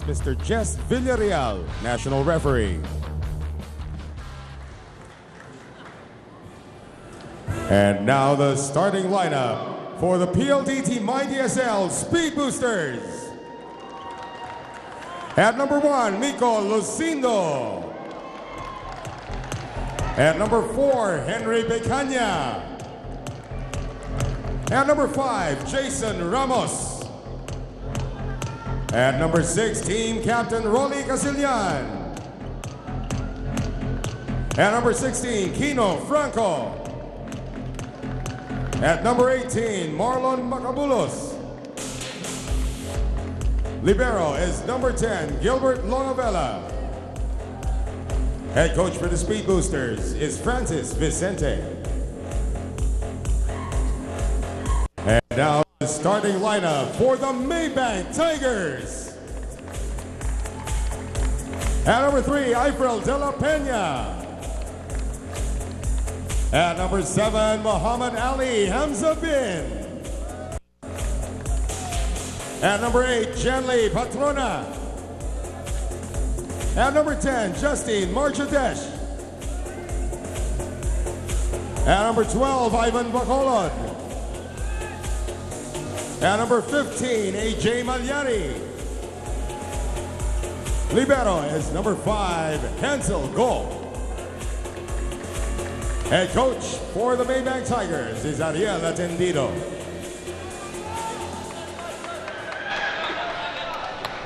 Mr. Jess Villarreal, national referee. And now the starting lineup for the PLDT myDSL Speed Boosters. At number 1, Miko Lucindo. At number 4, Henry Becania. At number 5, Jason Ramos. At number 6, Team Captain Rolly Casillan. At number 16, Kino Franco. At number 18, Marlon Macabulos. Libero is number 10, Gilbert Longavella. Head coach for the Speed Boosters is Francis Vicente. And now the starting lineup for the Maybank Tigers. At number 3, Ifrel De La Peña. At number 7, Muhammad Ali Hamza Bin. At number 8, Jenly Patrona. At number 10, Justine Marchadesh. At number 12, Ivan Bacolod. At number 15, AJ Malyari. Libero is number 5, Hansel Go. Head coach for the Maybank Tigers is Ariel Atendido.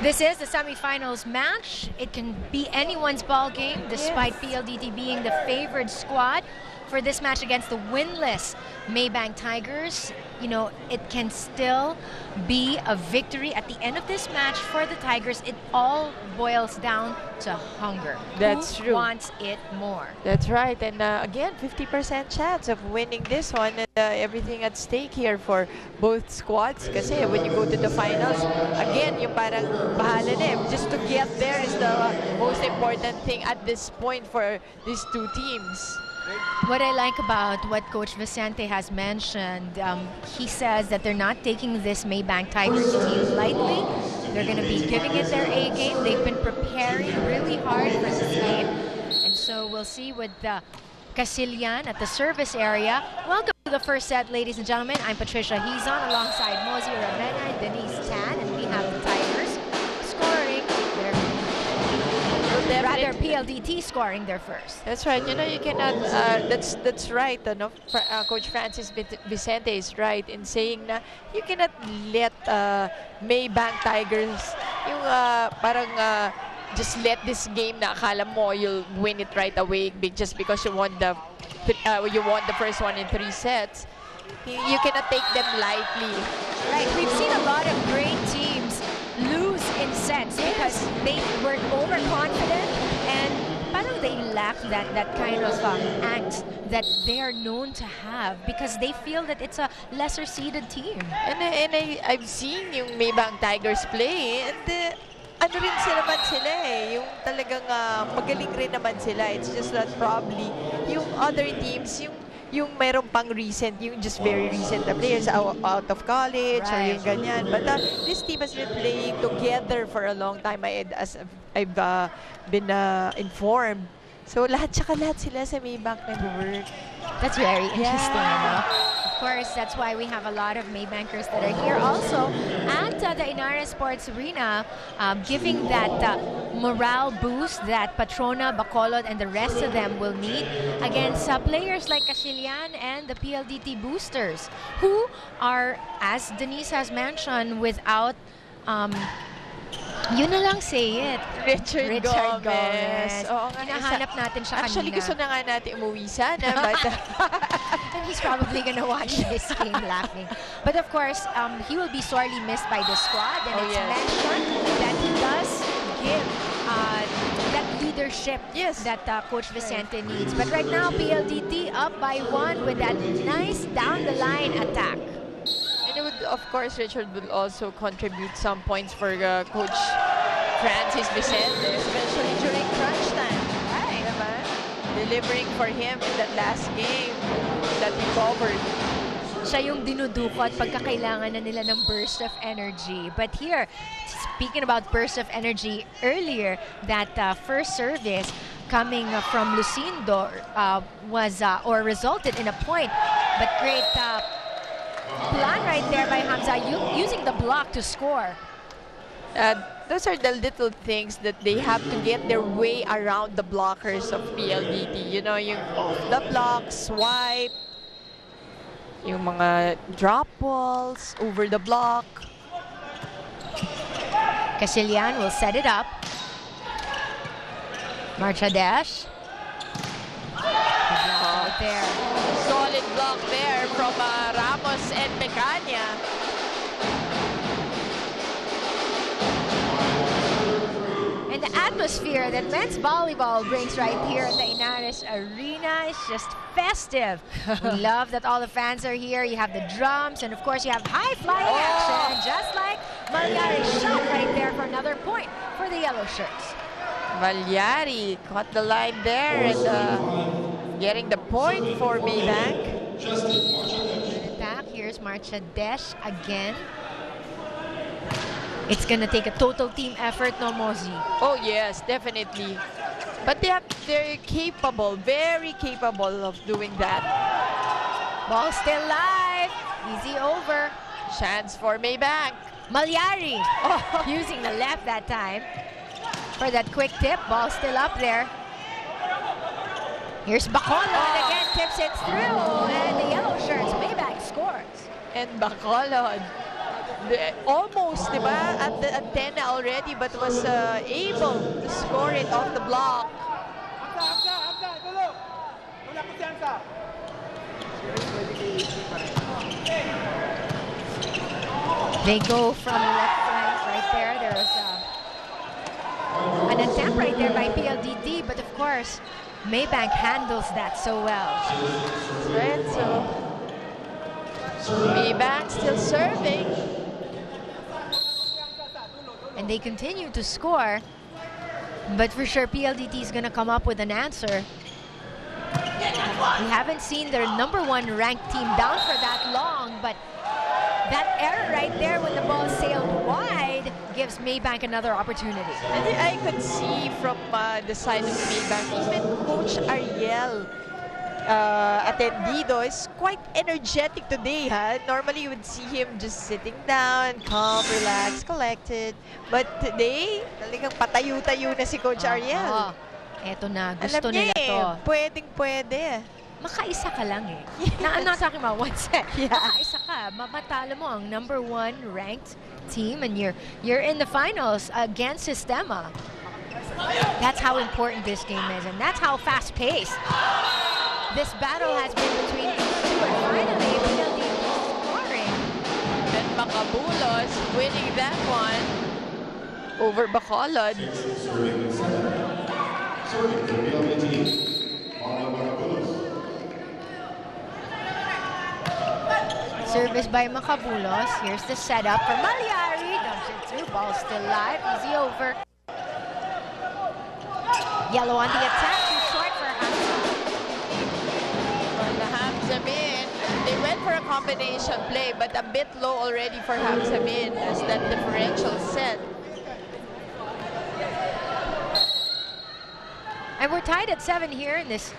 This is the semifinals match. It can be anyone's ball game, despite PLDT being the favored squad for this match against the winless Maybank Tigers. You know, it can still be a victory at the end of this match for the Tigers. It all boils down to hunger. That's Who true. wants it more? That's right. And again, 50% chance of winning this one. And everything at stake here for both squads. Kasi when you go to the finals, again, yung parang bahala na eh. Just to get there is the most important thing at this point for these two teams. What I like about what Coach Vicente has mentioned, he says that they're not taking this Maybank Tigers team lightly. They're going to be giving it their A game. They've been preparing really hard for this game. And so we'll see with Casillan at the service area. Welcome to the first set, ladies and gentlemen. I'm Patricia Hizon alongside Mozi Ravena and Denise Tan, and we have the Tigers scoring rather PLDT scoring their first. That's right. You know, you cannot. That's right. No? Coach Francis Vicente is right in saying na you cannot let Maybank Tigers yung parang just let this game na akala mo you'll win it right away just because you won the first one in 3 sets. You cannot take them lightly. Right. We've seen a lot of great teams lose in sets because they were overconfident and parang they lack that kind of angst that they are known to have because they feel that it's a lesser seeded team. And I've seen yung Maybank Tigers play and ano rin sila eh, yung talagang magaling rin naman sila. It's just that probably yung other teams, yung mayroong pang recent, yung just very recent players out of college or yung ganyan. But this team has been playing together for a long time, as I've been informed. So lahat sila sa Maybank nag-work. That's very interesting, no? Of course, that's why we have a lot of Maybankers that are here also at the Inara Sports Arena, giving that morale boost that Patrona, Bacolod, and the rest of them will need against players like Casillan and the PLDT Boosters, who are, as Denise has mentioned, without yun na lang, say it. Richard Gomez. Oo nga, hinahanap natin siya actually, kanina. gusto na nga natin umuwi sana. But and he's probably gonna watch this game laughing. But of course, he will be sorely missed by the squad. And it's mentioned that he does give that leadership that Coach Vicente needs. But right now, PLDT up by 1 with that nice down-the-line attack. Of course, Richard will also contribute some points for Coach Francis Vicente, especially during crunch time. Right. Delivering for him in that last game that he covered. siya yung dinudukot pagka kailangan na nila ng burst of energy. But here, speaking about burst of energy earlier, that first service coming from Lucindo was or resulted in a point. But great plan right there by Hamza, using the block to score. Those are the little things that they have to get their way around the blockers of PLDT. You know, yung off the block, swipe, yung mga drop balls over the block. Casillan will set it up. Marcha Dash. Right there. Solid block there from Ramos and Mecania. And the atmosphere that men's volleyball brings right here at the Inares Arena is just festive. We love that all the fans are here. You have the drums, and of course you have high-flying action, just like Malyari's shot right there for another point for the yellow shirts. Malyari caught the line there and getting the point for Maybank. Attack. Here's Marcha Desh again. It's gonna take a total team effort, no, Mozi? Oh yes, definitely. But they're capable, very capable of doing that. Ball still live. Easy over. Chance for Maybank. Malyari using the left that time for that quick tip. Ball still up there. Here's Bacolod again, tips it through, and the yellow shirts, Maybank scores. And Bacolod, almost, diba, at the antenna already, but was able to score it off the block. They go from left flank right there. There's an attempt right there by PLDT, but of course, Maybank handles that so well. Right, so Maybank still serving. And they continue to score, but for sure PLDT is going to come up with an answer. We haven't seen their #1 ranked team down for that long, but that error right there when the ball sailed wide gives Maybank another opportunity. And I could see from the side of Maybank, even Coach Ariel Atendido is quite energetic today. Normally you would see him just sitting down, calm, relaxed, collected. But today, talagang patayo-tayo na si Coach Ariel. Eto na, gusto nila to. Alam niya pwedeng-pwede. Makaisa ka lang eh. I'm not talking about one set. Yeah. Makaisa ka. Mamatalo mo ang #1 ranked team and you're in the finals against Sistema. That's how important this game is, and that's how fast-paced this battle has been between these two. And finally, PLDT scoring. And Macabulos winning that one over Bacolod. Service by Macabulos. Here's the setup for Malyari. Dumps it through. Ball still live. Easy over. Yellow on the attack. Too short for Hamza. On the Hamza Min, they went for a combination play, but a bit low already for Hamza Min as that differential set. And we're tied at 7 here in this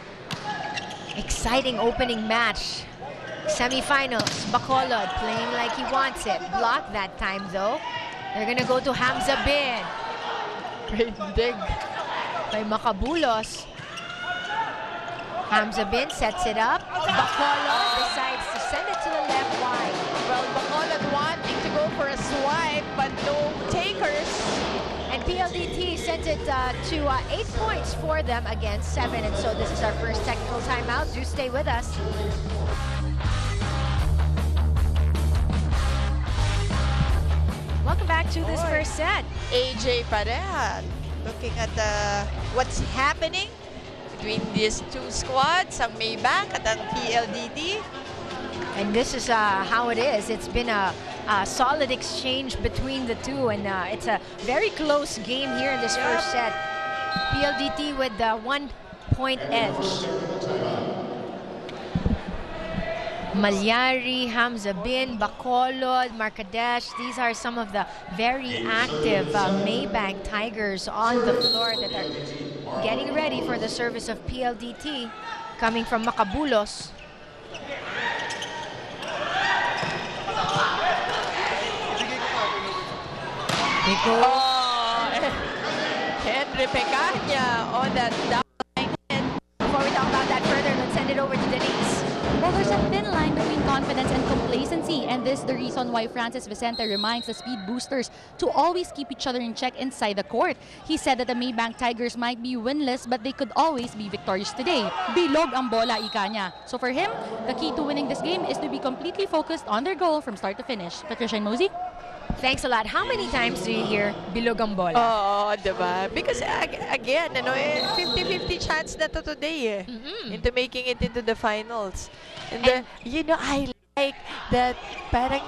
exciting opening match. Semifinals, Bacolod playing like he wants it. Blocked that time though. They're gonna go to Hamza Bin. Great dig By Macabulos. Hamza Bin sets it up. Bacolod decides to send it to the left wide. Well, Bacolod wanting to go for a swipe, but no takers. And PLDT sends it to 8 points for them against 7. And so this is our first technical timeout. Do stay with us. Welcome back to this first set. AJ Pareja looking at what's happening between these two squads, ang Maybank at ang PLDT. And this is how it is. It's been a solid exchange between the two, and it's a very close game here in this first set. PLDT with the 1 point edge. Malyari, Hamza Bin, Bacolod, Markadesh, these are some of the very active Maybank Tigers on the floor that are getting ready for the service of PLDT coming from Macabulos. Oh, Henry Pecaña on that down line hit. Before we talk about that further, let's send it over to Denise. Well, there's a thin line between confidence and complacency, and this is the reason why Francis Vicente reminds the speed boosters to always keep each other in check inside the court. He said that the Maybank Tigers might be winless, but they could always be victorious today. Bilog ang bola, ika niya. So for him, the key to winning this game is to be completely focused on their goal from start to finish. Patricia and Mosey? Thanks a lot. How many times do you hear bilog ang bola? Oh, diba? Because again, 50-50 chance na to today into making it into the finals. And I like that parang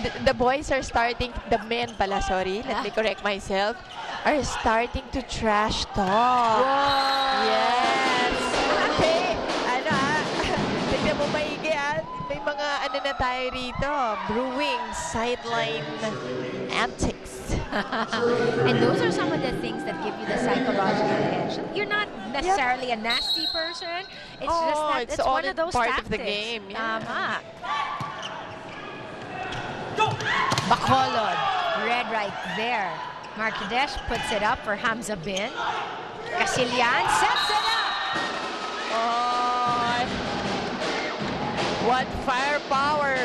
the boys are starting, the men pala, sorry, let me correct myself, are starting to trash talk. Whoa. Yes. Okay. Tignan mo maigi may mga na tayo rito, brewing sideline antics. And those are some of the things that give you the psychological edge. You're not necessarily a nasty person. It's just that it's one of those part tactics. Of the game. Yeah. Bacolod, red right there. Markadesh puts it up for Hamza Bin. Casillan sets it up. Oh, what firepower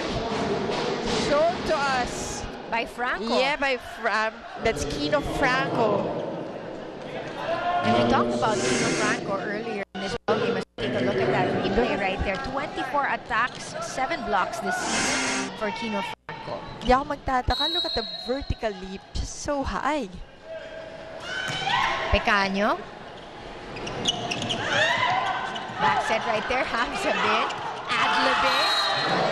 shown to us by Franco. Yeah, that's Kino Franco. And we talked about Kino Franco earlier in this game. Let's take a look at that replay right there. 24 attacks, 7 blocks this season for Kino Franco. Di ako magtataka. Look at the vertical leap. Just so high. Pecaño. Back set right there. Hamza Bin. Adlabin.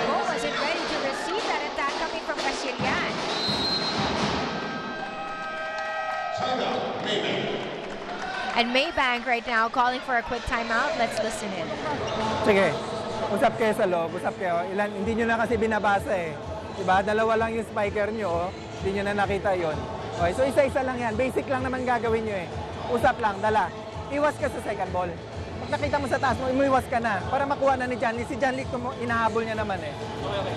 Oh, wasn't ready to receive that attack coming from Casillan. And Maybank right now calling for a quick timeout. Let's listen in. Sige, usap kayo sa loob, usap kayo. Hindi nyo na kasi binabasa eh. Diba? Dalawa lang yung spiker nyo, hindi nyo na nakita yon. Okay, so isa-isa lang yan. Basic lang naman gagawin nyo eh. Usap lang, dala. Iwas ka sa second ball. Pag nakita mo sa taas mo, imuiwas ka na para makuha na ni John Lee. Si John Lee, inahabol niya naman eh.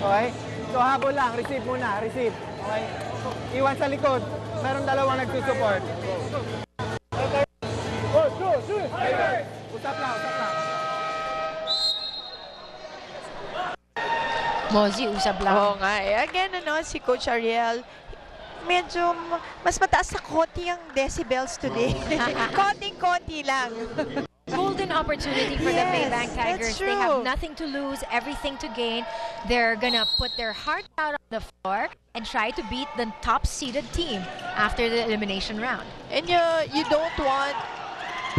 Okay? So habol lang, receive muna, receive. Okay? Iwan sa likod. Meron dalawang nagsusupport. Usap lang, usap lang. Mozi, usap lang. Oo nga eh. Again, si Coach Ariel, medyo mas mataas sa konti ang decibels today. Konting-konti lang. Golden opportunity for the Maybank Tigers. That's true. They have nothing to lose, everything to gain. They're gonna put their heart out on the floor and try to beat the top-seeded team after the elimination round. And you don't want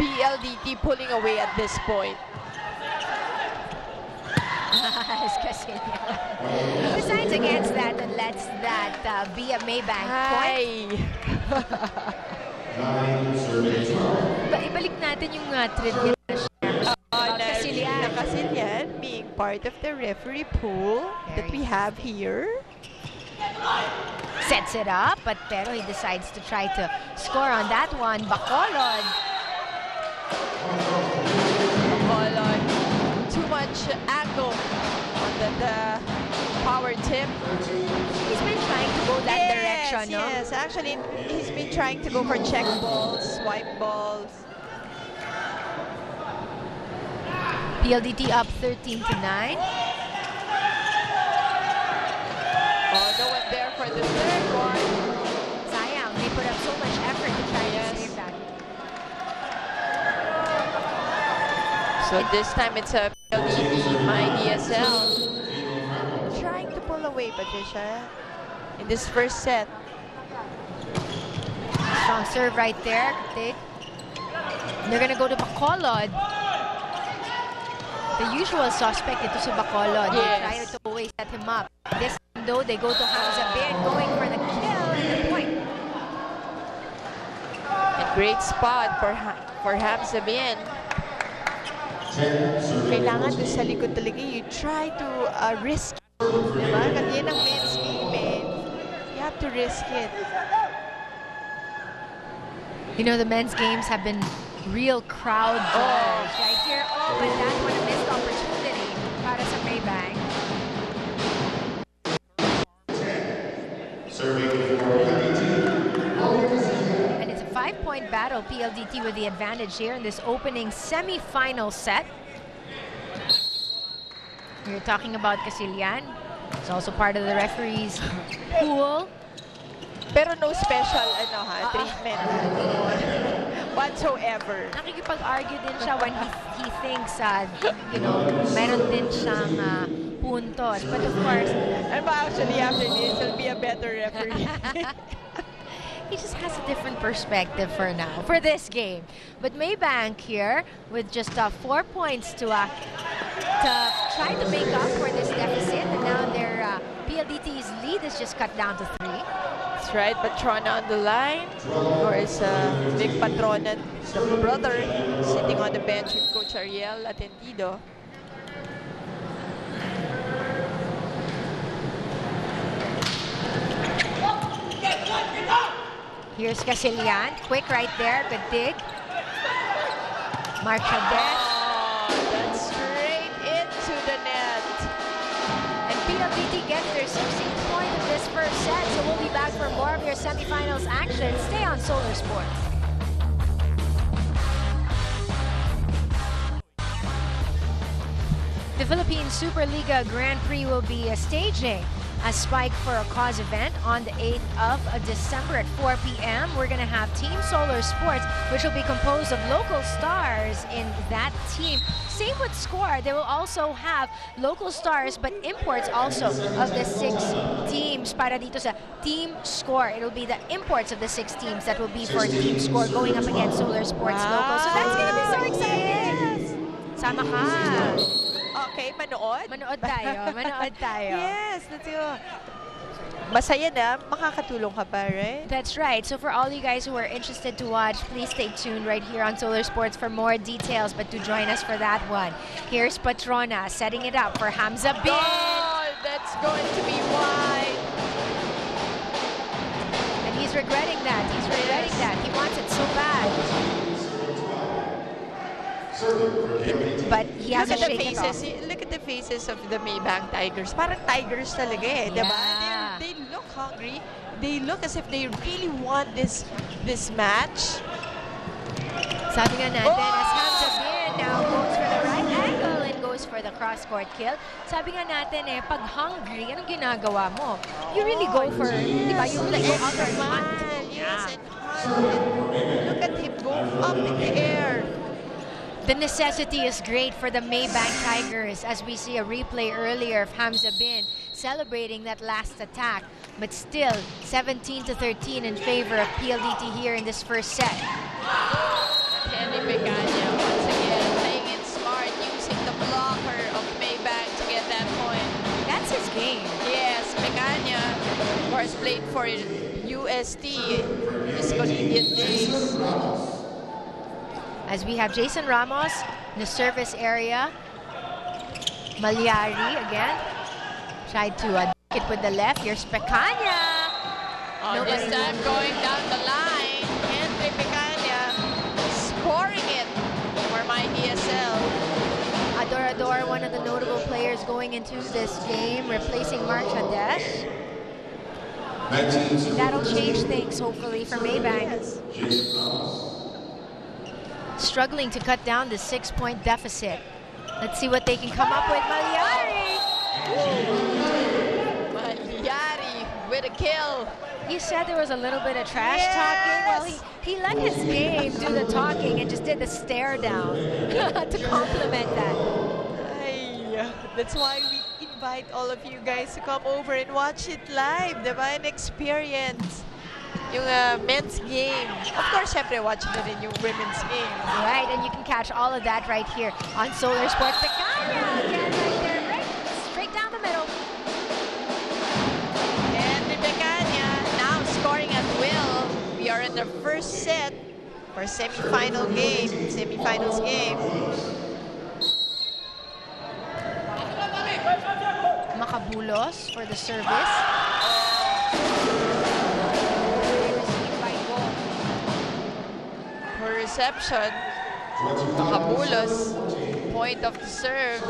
PLDT pulling away at this point. Besides against that, and lets that be a Maybank point. Ibalik natin yung trivia about Casillan being part of the referee pool that we have here. Sets it up, pero he decides to try to score on that one. Bacolod. Too much angle on the power tip. He's been trying to go that direction, no? Yes, actually, he's been trying to go for check balls, swipe balls. PLDT up 13-9. Oh, no one there for the third one. Sayang, they put up so much effort to try to save that. So this time it's a PLDT myDSL. Trying to pull away, Patricia, in this first set. Strong serve right there. They're gonna go to Bacolod. The usual suspect ito si Bacolod. They try to always set him up. This time though, they go to Hamza Bin, going for the kill and the point. A great spot for Hamza Bin. Kailangan doon sa likod talaga, you try to risk it. Diba? Kasi yan ang men's game eh. You have to risk it. You know, the men's games have been real crowd judged right here. Oh, and that one a missed opportunity para sa Maybank. And it's a 5-point battle. PLDT with the advantage here in this opening semi-final set. We're talking about Casilian. It's also part of the referee's pool. Pero no special treatment whatsoever. Nakikipag-argue din siya when he thinks, you know, meron din siyang puntos. But of course, And actually after this, he'll be a better referee. he just has a different perspective for now, for this game. But Maybank here with just 4 points to try to make up for this deficit. And now their PLDT's lead is just cut down to 3. That's right, Patrona on the line. Of course, big Patrona, the brother, sitting on the bench with Coach Ariel Atendido. Here's Casilian, quick right there, good dig. Mark Hades. That's straight into the net. And PLDT gets their 16th point of this first set, so we'll be back for more of your semifinals action. Stay on Solar Sports. The Philippine Superliga Grand Prix will be staging a Spike for a Cause event on the 8th of December at 4 p.m. We're going to have Team Solar Sports, which will be composed of local stars in that team. Same with Score. They will also have local stars but imports also of the 6 teams para dito sa Team Score. It will be the imports of the 6 teams that will be for Team Score going up against Solar Sports local. So that's going to be so exciting. Yes. Sama ka. Okay, manood? Manood tayo. Manood tayo. Yes, let's go. Masaya na, makakatulong ka pa, right? That's right. So for all you guys who are interested to watch, please stay tuned right here on Solar Sports for more details, but to join us for that one. Here's Patrona setting it up for Hamza Bin. Oh, that's going to be wide. And he's regretting that. He's regretting that. He wants it so bad. But he hasn't shaken it off. Look at the faces of the Maybank Tigers. Parang tigers talaga eh, diba? Yeah. They look hungry. They look as if they really want this match. Sabi nga natin, as Hamza Bin now goes for the right angle and goes for the cross-court kill. Sabi nga natin pag hungry, anong ginagawa mo? You really go for, di ba? You really go out and hunt. Yes, and hunt. Look at him go up in the air. The necessity is great for the Maybank Tigers as we see a replay earlier of Hamza Bin celebrating that last attack. But still, 17-13 in favor of PLDT here in this first set. Kenny Pegania once again playing it smart, using the blocker of Maybank to get that point. That's his game. Yes, Pegania, of course, played for UST, his collegiate days. As we have Jason Ramos in the service area. Malyari again. Tried to it with the left. Here's Pecania. This time going down the line. Henry Pecania scoring it for myDSL. Adorador, one of the notable players going into this game, replacing Mark Hades. That'll change things, hopefully, for Maybank. Struggling to cut down the 6-point deficit. Let's see what they can come up with. Malyari! Malyari with a kill. You said there was a little bit of trash talking. Well, he let his game do the talking and just did the stare down to complement that. Ay, that's why we invite all of you guys to come over and watch it live, diba? And experience yung men's game. Of course, syempre, watch na rin yung women's game. Right, and you can catch all of that right here on Solar Sports. Pecania again right there, right straight down the middle. And the Pecania now scoring at will. We are in the first set for semifinals game. Bacabulos for the service. Received by Go. For reception, Bacabulos, point of the serve.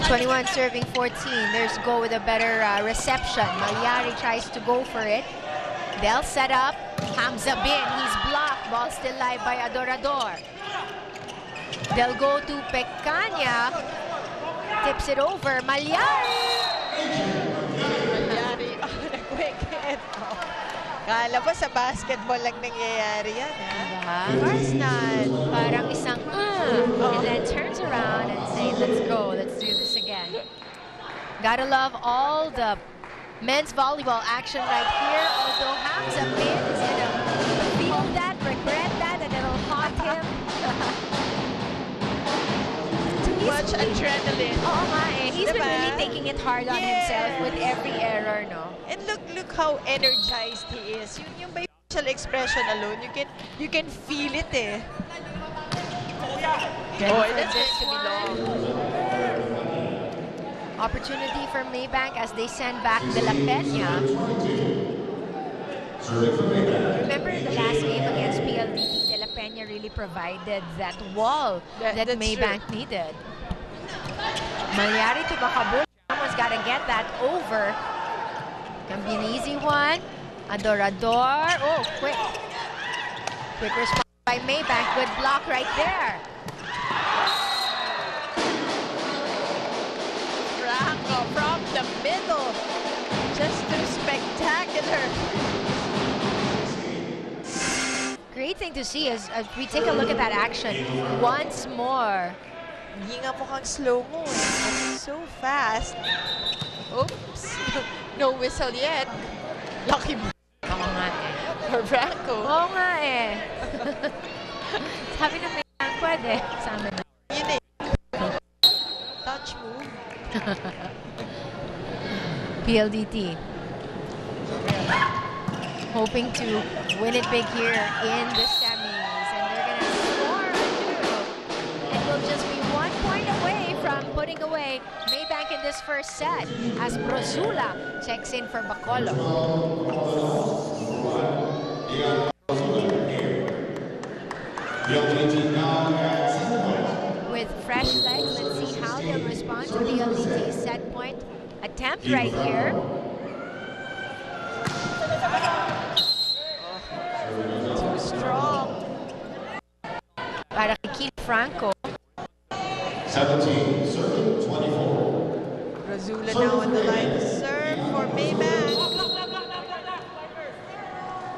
21 serving 14. There's Go with a better reception. Malyari tries to go for it. They'll set up. Hamza Bin, he's blocked. Ball still live by Adorador. They'll go to Pecanya. Tips it over. Malyari! Malyari, nag-wicket. Kala mo sa basketball lang nangyayari yan, ha? Diba? Of course not. Parang isang and then turns around and say, let's go, let's do this again. Gotta love all the men's volleyball action right here. Although Hamza Bin is gonna feel that, regret that, and it'll haunt him. Too much adrenaline. Oo nga eh. He's been Diba? really taking it hard on himself with every error, no? And look how energized he is. Yung by facial expression alone, you can feel it, eh. That's going to be long. Opportunity for Maybank as they send back De La Peña. Remember the last game against PLDT, De La Peña really provided that wall that Maybank needed. Malyari to Bacabulos. Someone's got to get that over. Can be an easy one. Adorador. Oh, quick. Quick response by Maybank. Good block right there. Franco from the middle. Just too spectacular. Great thing to see is we take a look at that action once more. Hindi nga mukhang slow-mo, eh. So fast. Oops. No whistle yet. Lucky Oo nga eh. for Franco. Oo nga eh. Sabi ng Maybank, pwede. Sa amin na. Yun eh. Touch move. PLDT. Hoping to win it big here in the semis. And they're going to score a two. It will just be 1 point away from putting away Maybank in this first set as Brozula checks in for Bacolod. With fresh legs, let's see how they'll respond to PLDT's set point attempt right here. Too strong. Para kay Kino Franco. 17, serving 24. Brozula now on the line to serve for Maybank.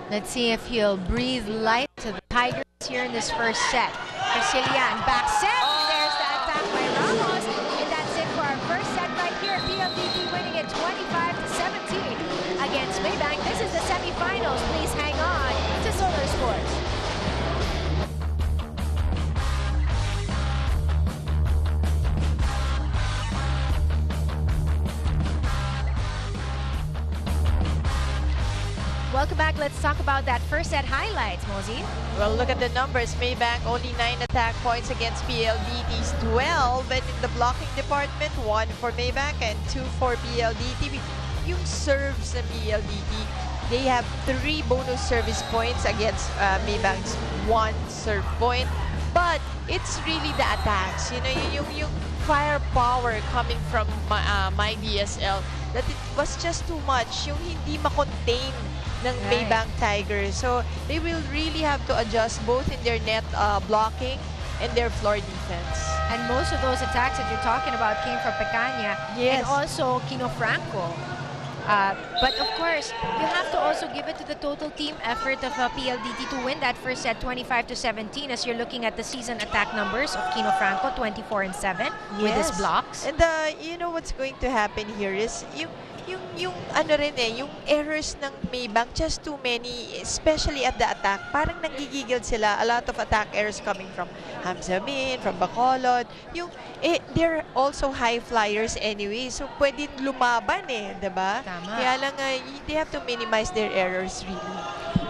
Let's see if he'll breathe life to the Tigers here in this first set. Casilian back set. There's the attack by Ramos. And that's it for our first set right here. PLDT winning it 25-17 against Maybank. This is the semifinals. Please hang on to Solar Sports. Welcome back. Let's talk about that first set highlights, Mozi. Well, look at the numbers. Maybank only 9 attack points against PLDT's 12. And in the blocking department, 1 for Maybank and 2 for PLDT. Yung serves ng PLDT, they have 3 bonus service points against Maybank's 1 serve point. But it's really the attacks. You know, yung firepower coming from myDSL, that it was just too much. Yung hindi ma-contain ng Maybank Tigers. So they will really have to adjust both in their net blocking and their floor defense. And most of those attacks that you're talking about came from Pecanya and also Kino Franco. But of course, you have to also give it to the total team effort of PLDT to win that first set 25-17 as you're looking at the season attack numbers of Kino Franco, 24 and 7 with his blocks. And you know what's going to happen here is yung ano rin eh, yung errors ng Maybank, just too many, especially at the attack. Parang nanggigigil sila. A lot of attack errors coming from Hamza Bin, from Bacolod. They're also high flyers anyway, so pwedeng lumaban eh, diba? Tama. Kaya lang, they have to minimize their errors really.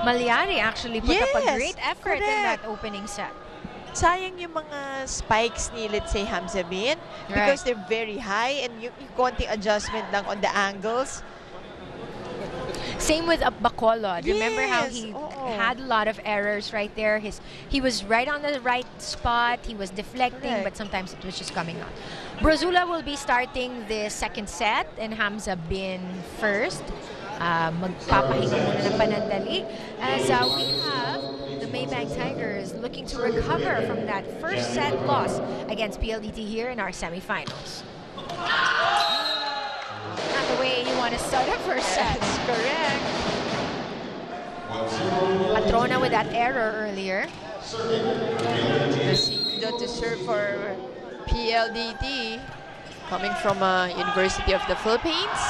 Malyari actually put up a great effort in that opening set. sayang yung mga spikes ni, let's say, Hamza Bin, because they're very high and yung konting adjustment lang on the angles. Same with Bacolod. Remember how he Oo. had a lot of errors right there? He was right on the right spot. He was deflecting, but sometimes it was just coming out. Brazula will be starting the second set and Hamza Bin first. Magpapahinga muna ng panandali as we have the Maybank Tigers looking to recover from that first set loss against PLDT here in our semifinals. Not the way you want to start a first set. That's correct. Patrona with that error earlier. To serve for PLDT, coming from University of the Philippines.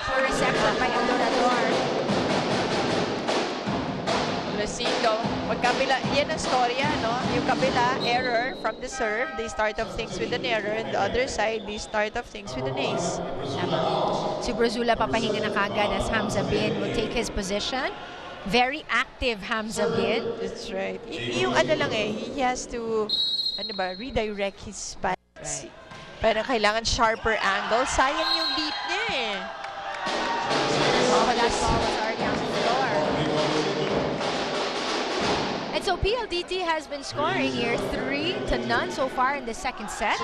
For reception by Adorador. Lucindo, magkabila, yan ang storya, no? Yung kabila, error from the serve, they start off things with an error, and the other side, they start off things with an ace. Si Brazula papahinga na kagad as Hamza Bin will take his position. Very active Hamza Bin. That's right. Yung ano lang he has to, redirect his spikes. Pero kailangan sharper angle. Sayang yung leap niya eh. Oh, that ball was already on the floor. And so PLDT has been scoring here 3-0 so far in the second set.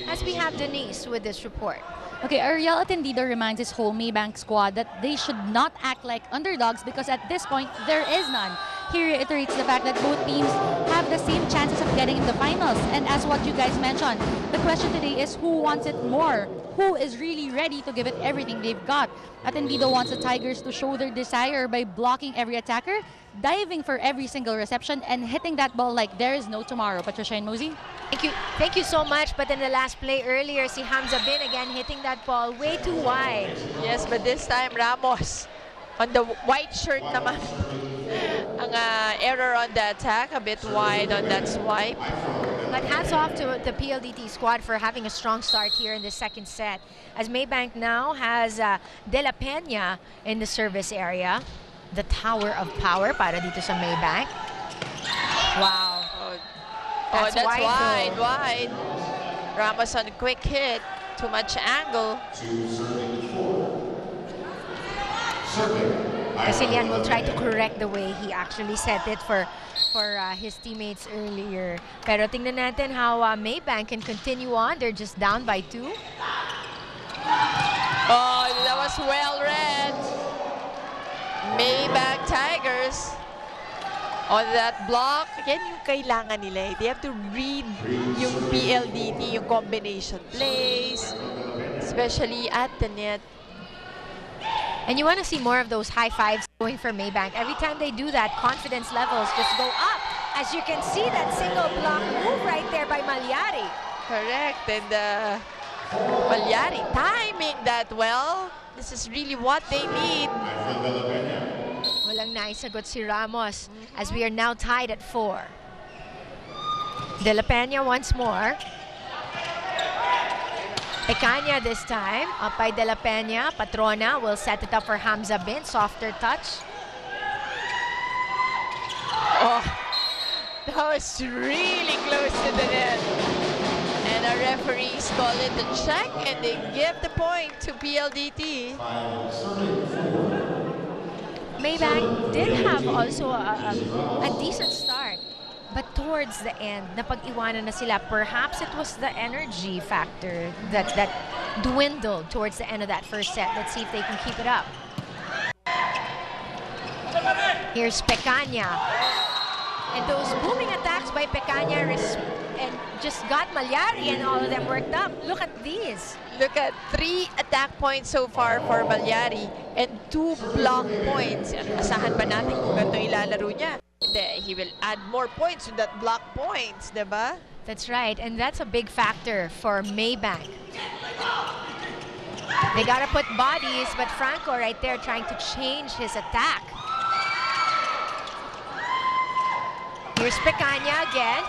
As we have Denise with this report. Okay, Ariel Atendido reminds his whole Maybank squad that they should not act like underdogs because at this point, there is none. He reiterates the fact that both teams have the same chances of getting in the finals. And as what you guys mentioned, the question today is who wants it more? Who is really ready to give it everything they've got? Atendido wants the Tigers to show their desire by blocking every attacker, diving for every single reception, and hitting that ball like there is no tomorrow. Patricia and Mosey? Thank you so much. But in the last play earlier, si Hamza Bin again hitting that ball way too wide. Yes, but this time Ramos on the white shirt naman. Ang error on the attack, a bit wide on that swipe. But hats off to the PLDT squad for having a strong start here in the second set. As Maybank now has De La Peña in the service area. The tower of power para dito sa Maybank. Wow. That's wide. Wide. Ramos on a quick hit. Too much angle. Casilian will try to correct the way he actually set it for his teammates earlier. Pero tingnan natin how Maybank can continue on. They're just down by 2. Oh, that was well read. Maybank Tigers on that block. Yan yung kailangan nila. They have to read yung PLDT, yung combination plays, especially at the net. And you want to see more of those high fives going for Maybank. Every time they do that, confidence levels just go up. As you can see, that single block move right there by Malyari. Correct. And Malyari timing that well. This is really what they need. Walang naisagot si Ramos as we are now tied at 4. De La Peña once more. Pecaña this time, up by De La Peña. Patrona will set it up for Hamza Bin. Softer touch. Oh, that was really close to the net. And our referees call it a check and they give the point to PLDT. Maybank did have also a decent start. But towards the end, napag-iwanan na sila. Perhaps it was the energy factor that dwindled towards the end of that first set. Let's see if they can keep it up. Here's Pecaña. And those booming attacks by Pecaña and just got Malyari and all of them worked up. Look at these. Look at 3 attack points so far for Malyari and 2 block points. Asahan ba natin kung ganito ilalaro niya? He will add more points to that block points, diba? That's right, and that's a big factor for Maybank. They gotta put bodies, but Franco right there trying to change his attack. Here's Pecaña again.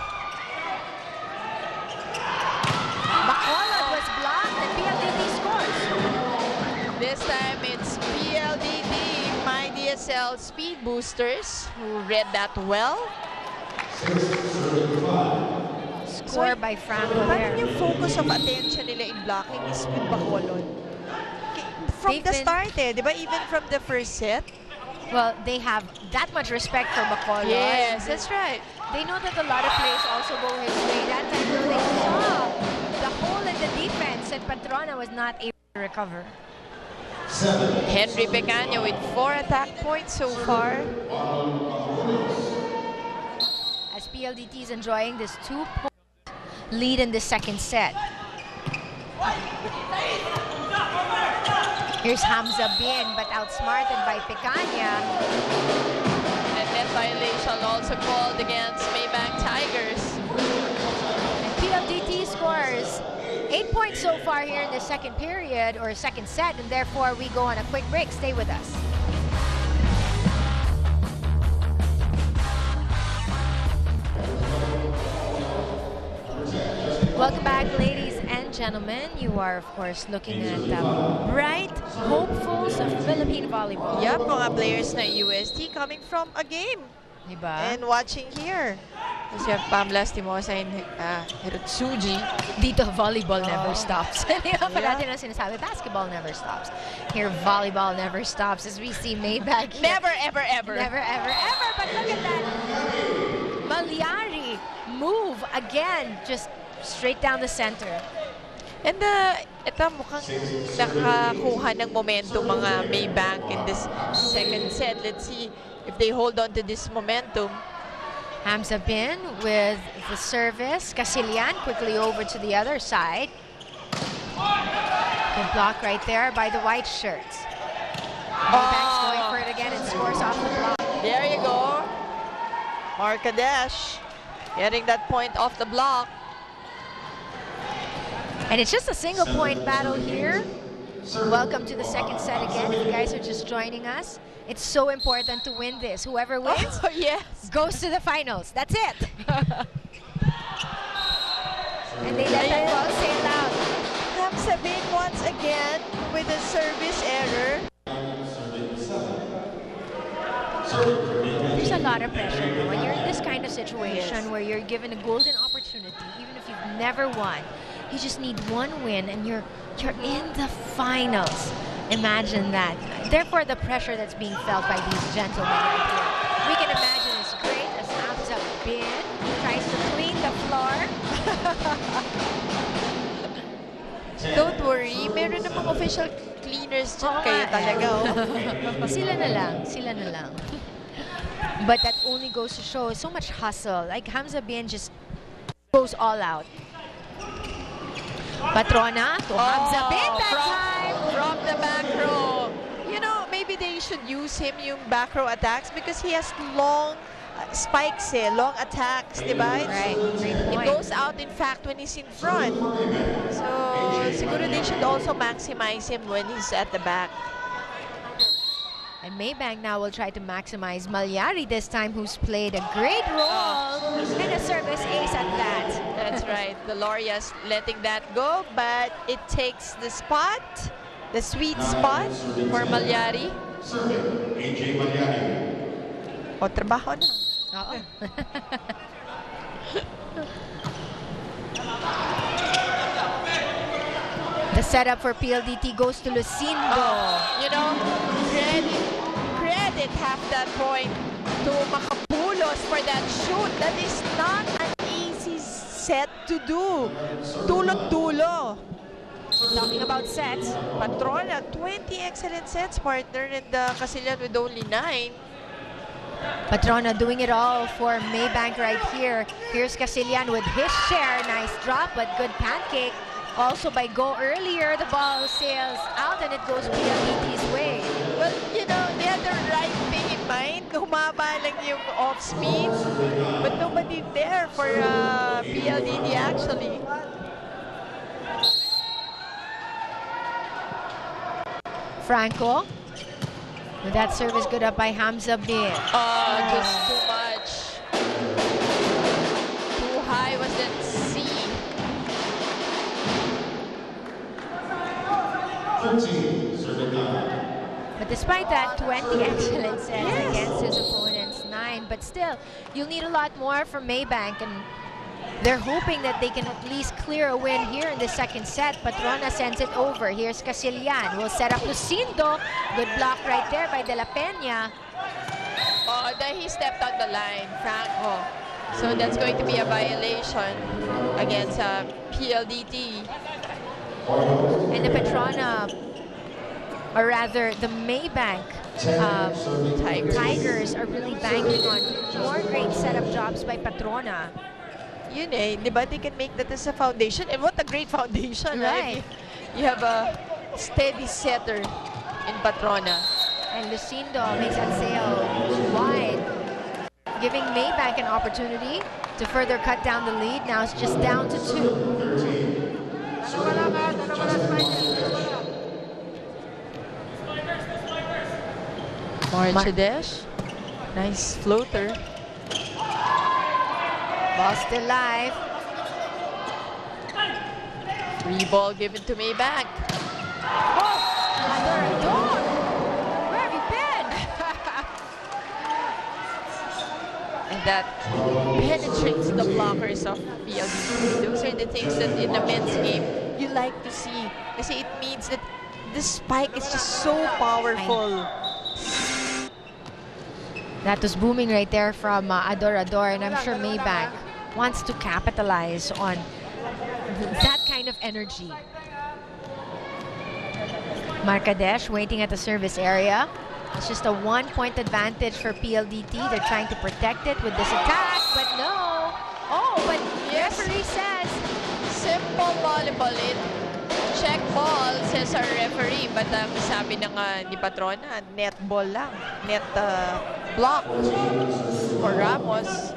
Bacolod was blocked and PLDT scores. This time it's PLDT, myDSL speed boosters who read that well. Score by Franco Parang there. yung focus of attention nila in blocking is with Bacolod. From the start di ba? Even from the first set. Well, they have that much respect for Bacolod. Yes, that's right. They know that a lot of plays also go his way. That time though, they saw the hole in the defense and Patrona was not able to recover. Henry Pecaño with 4 attack points so far. As PLDT is enjoying this 2-point lead in the second set. Here's Hamza Bin, but outsmarted by Pecaña. And net violation also called against Maybank Tigers. And PLDT scores 8 points so far here in the second period or second set, and therefore we go on a quick break. Stay with us. Welcome back, ladies and gentlemen. You are, of course, looking at the bright hopefuls of Philippine volleyball. Yep, mga players na UST coming from a game. Diba? And watching here. Kasi you have Pamela Stimosa and Hirotsuji. Dito, volleyball never stops. Hindi pa natin ang sinasabi, basketball never stops. Here, volleyball never stops as we see Maybank here. Never, ever, ever. Never, ever, ever. But look at that. Malyari move again, just straight down the center. And ito mukhang nakakuha ng momentum mga Maybank in this second set. Let's see if they hold on to this momentum. Hamza Bin with the service. Casilian quickly over to the other side. Good block right there by the white shirts. Maybank's going for it again and scores off the block. There you go. Markadesh getting that point off the block. And it's just a single point battle here. Welcome to the second set again. If you guys are just joining us, it's so important to win this. Whoever wins Yes. goes to the finals. That's it. And they let that ball sail out. Hamza Bin once again with a service error. There's a lot of pressure when you're in this kind of situation Yes. where you're given a golden opportunity, even if you've never won. You just need one win and you're in the finals. Imagine that. Therefore, the pressure that's being felt by these gentlemen right here, we can imagine it's great as Hamza Bin tries to clean the floor. Don't worry, meron namang official cleaners dyan. Kayo talaga, Sila na lang. But that only goes to show so much hustle. Like Hamza Bin just goes all out. Patrona to Hamza Bin that time. From the back row. You know, maybe they should use him yung back row attacks because he has long spikes long attacks, diba? Right, great It point. goes out, in fact, when he's in front. So, siguro they should also maximize him when he's at the back. And Maybank now will try to maximize Malyari this time, who's played a great role and a service ace at that. That's right. The Loria's letting that go, but it takes the spot, the sweet spot for Malyari. O, trabaho na. Oo. The setup for PLDT goes to Lucindo. You know, credit half that point to Makapulos for that shoot. That is not an easy set to do. Tulot-tulo. Talking about sets, Patrona, 20 excellent sets, partner, and Casilian with only 9. Patrona doing it all for Maybank right here. Here's Casilian with his share. Nice drop, but good pancake. Also by go earlier, the ball sails out and it goes PLDT's way. Well, you know, they had the right thing in mind. Humaba lang yung off speed. But nobody there for PLDT actually. Franco with that service good up by Hamza Bin. Just too much. Too high was that C. But despite that, 20 excellent sets against his opponents. 9 line, but still, you'll need a lot more from Maybank, and they're hoping that they can at least clear a win here in the second set. Patrona sends it over. Here's Casillan. Will set up Lucindo. Good block right there by De La Peña. Oh, then he stepped on the line, Franco. So that's going to be a violation against PLDT. And the Patrona, or rather the Maybank Tigers are really banking on more great setup jobs by Patrona. Yun eh, di ba? They can make that as a foundation. And what a great foundation. Right. You have a steady setter in Patrona. And Lucindo makes that sail wide, giving Maybank an opportunity to further cut down the lead. Now it's just down to 2. Marchadesh. Nice floater. Ball still live. Free ball given to Maybank. Oh! Ador! Where have you been? And that penetrates the blockers of PLDT. Those are the things that in a men's game you like to see. Kasi it means that the spike is just so powerful. That was booming right there from Ador, and I'm sure Maybank wants to capitalize on that kind of energy. Marcadesh waiting at the service area. It's just a 1-point advantage for PLDT. They're trying to protect it with this attack, but no. Oh, but Yes. referee says Simple volleyball. Check ball, says our referee. But sabi ng ni Patrona, net ball lang. Net block for Ramos.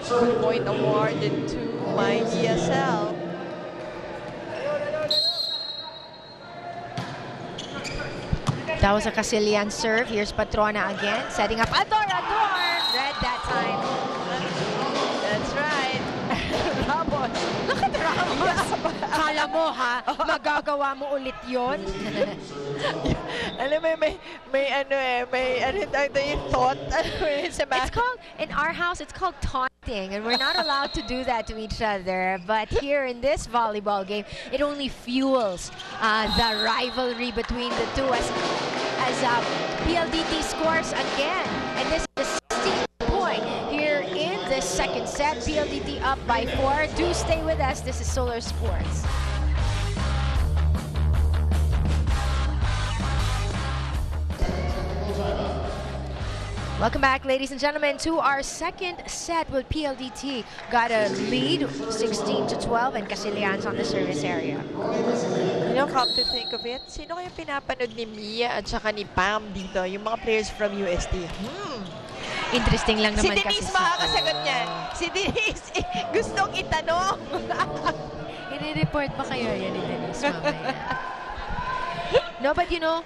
1 point awarded to myDSL. that was a Casillan serve. Here's Patrona again, setting up Ador! Red that time. That's right. Ramos. Look at Ramos. Kala mo ha, magagawa mo ulit yun? Alam mo, may thought. It's called, in our house, it's called taunting, and we're not allowed to do that to each other. But here in this volleyball game, it only fuels the rivalry between the two as PLDT scores again. And this is the 16th point here in the second set. PLDT up by 4. Do stay with us. This is Solar Sports. Welcome back, ladies and gentlemen, to our second set with PLDT. Got a lead, 16-12, and Casillan's on the service area. You know, come to think of it, sino kaya pinapanood ni Mia at saka ni Pam dito? Yung mga players from UST. Interesting lang Si naman kasi. Denise makakasagot niyan. Si Denise, gustong itanong. I-report ba kayo yan ni Denise mamaya? No, but you know,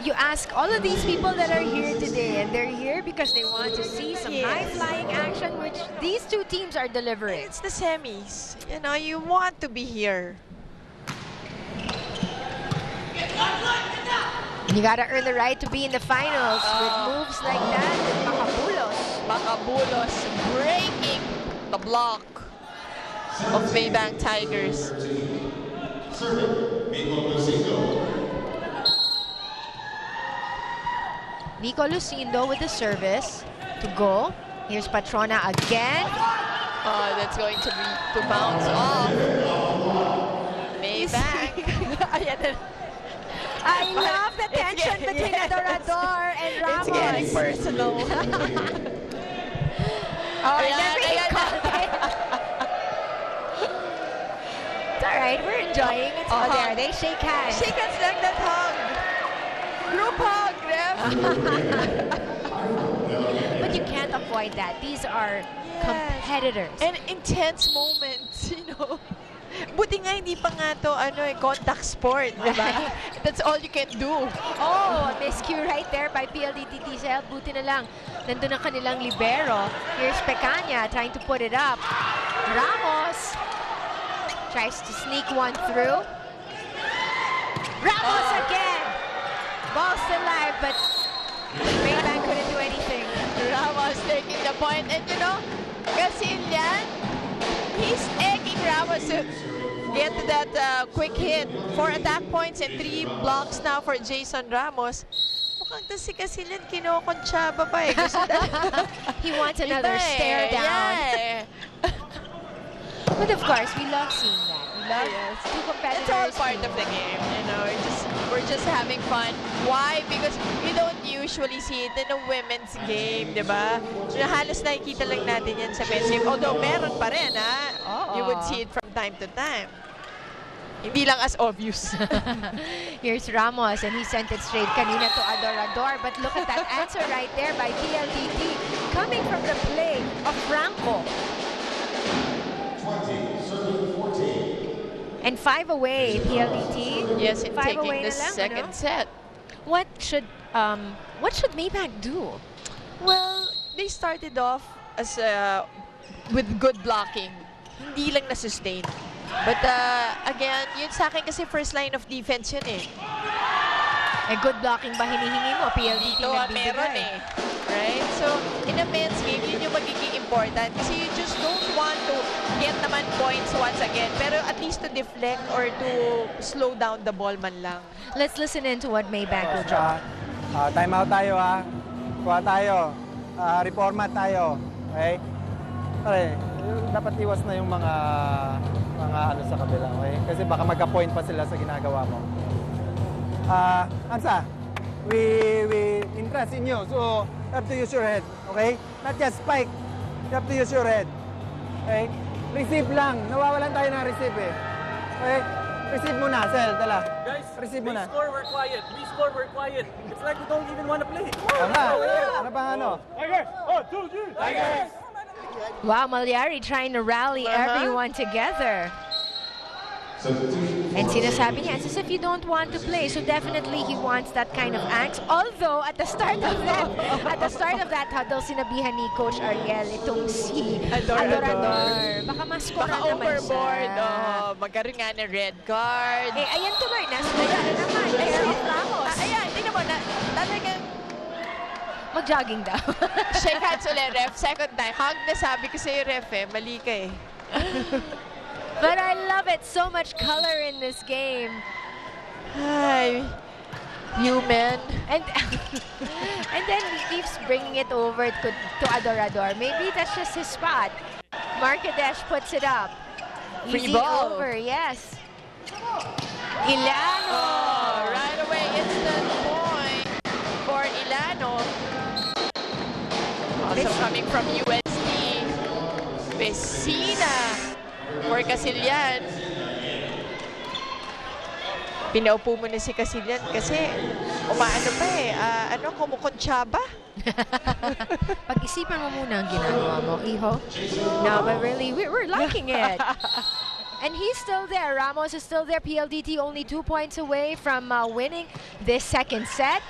you ask all of these people that are here today, and they're here because they want to see some high-flying action, which these two teams are delivering. It's the semis. You know, you want to be here. You gotta earn the right to be in the finals with moves like that. Makabulos breaking the block of Maybank Tigers. Nico Lucindo with the service to go. Here's Patrona again. Oh, that's going to bounce off. Maybank. I love the tension between Adorador and Ramos. It's getting personal. Oh, never caught it. It's all right. We're enjoying it. Oh, there. They shake hands. Shake hands like that hug. Group hug, ref. But you can't avoid that. These are competitors. And intense moments, you know. Buti nga hindi pa nga to contact sport, diba? That's all you can do. Oh, a miscue right there by PLDT Diesel. Buti na lang, nandun ang kanilang libero. Here's Pecaña trying to put it up. Ramos tries to sneak one through. Ramos again! Ball still live, but Maybank couldn't do anything. Ramos taking the point. And you know, Casillan, he's egging Ramos to get to that quick hit. 4 attack points and 3 blocks now for Jason Ramos. Mukhang to si Casillan kinokonsyaba pa eh. He wants another stare down. Yeah. But of course, we love seeing that. We love two competitors. It's all part of the game, you know. We're just having fun. Why? Because you don't usually see it in a women's game, di ba? Halos nakikita lang natin yan sa men's game. Although meron pa rin, ha? You would see it from time to time. Hindi lang as obvious. Here's Ramos, and he sent it straight kanina to Adorador. But look at that answer right there by PLDT, coming from the play of Franco. 20, 14. And 5 away, PLDT. Yes, in 5 taking away the na lang, second set. What should Maybank do? Well, they started off as with good blocking. Hindi lang na-sustain. But again, yun sa akin kasi first line of defense yun eh. Eh, good blocking ba hinihingi mo? PLDT Ito nagbibigay. meron eh. Right? So, in a men's game, yun yung magiging important. Kasi you just don't want to get naman points once again. Pero at least to deflect or to slow down the ball man lang. Let's listen in to what Maybank will draw. Time out tayo ha. Kuha tayo. Reformat tayo. Okay? Pare, dapat iwas na yung mga ano sa kabila. Okay? Kasi baka magka-point pa sila sa ginagawa mo. Ansa, we interest in you. So, you have to use your head. Okay? Not just spike. You have to use your head. Okay? Receive lang. Nawawalan tayo ng receive eh. Okay? Receive muna, Sel. Dala. Guys, receive we muna. score, we're quiet. We score, we're quiet. It's like we don't even want to play. Tama. Ano pa ano? Tigers! 1, 2, 3! Tigers! Wow, Malyari trying to rally everyone together. And sinasabi niya, it's as if you don't want to play. So definitely he wants that kind of angst. Although at the start of that huddle, sinabihan ni Coach Ariel itong si Adorador. Baka mas-score naman overboard. siya. Magkaroon nga ng red card. Eh, ayan tuloy. Nasuya na naman. Pair of Ramos. Ayan, tingnan mo na. Talagang mag-jogging daw. shake hands ulit, ref. Second time. Hug na sabi ko sa'yo, ref eh. Mali ka eh. But I love it. So much color in this game. Hi, human. And then he keeps bringing it over to Adorador. Maybe that's just his spot. Markadesh puts it up. Free Easy ball. over, yes. Ilano. Oh, right away, instant point for Ilano. Also coming from USD. Vecina for Casillan. Pinaupo mo na si Casillan kasi umaano pa eh. Kumukonsyaba. Pag-isipan mo muna ang ginagawa mo, Iho. No, but really, we're liking it. And he's still there. Ramos is still there. PLDT only 2 points away from winning this second set.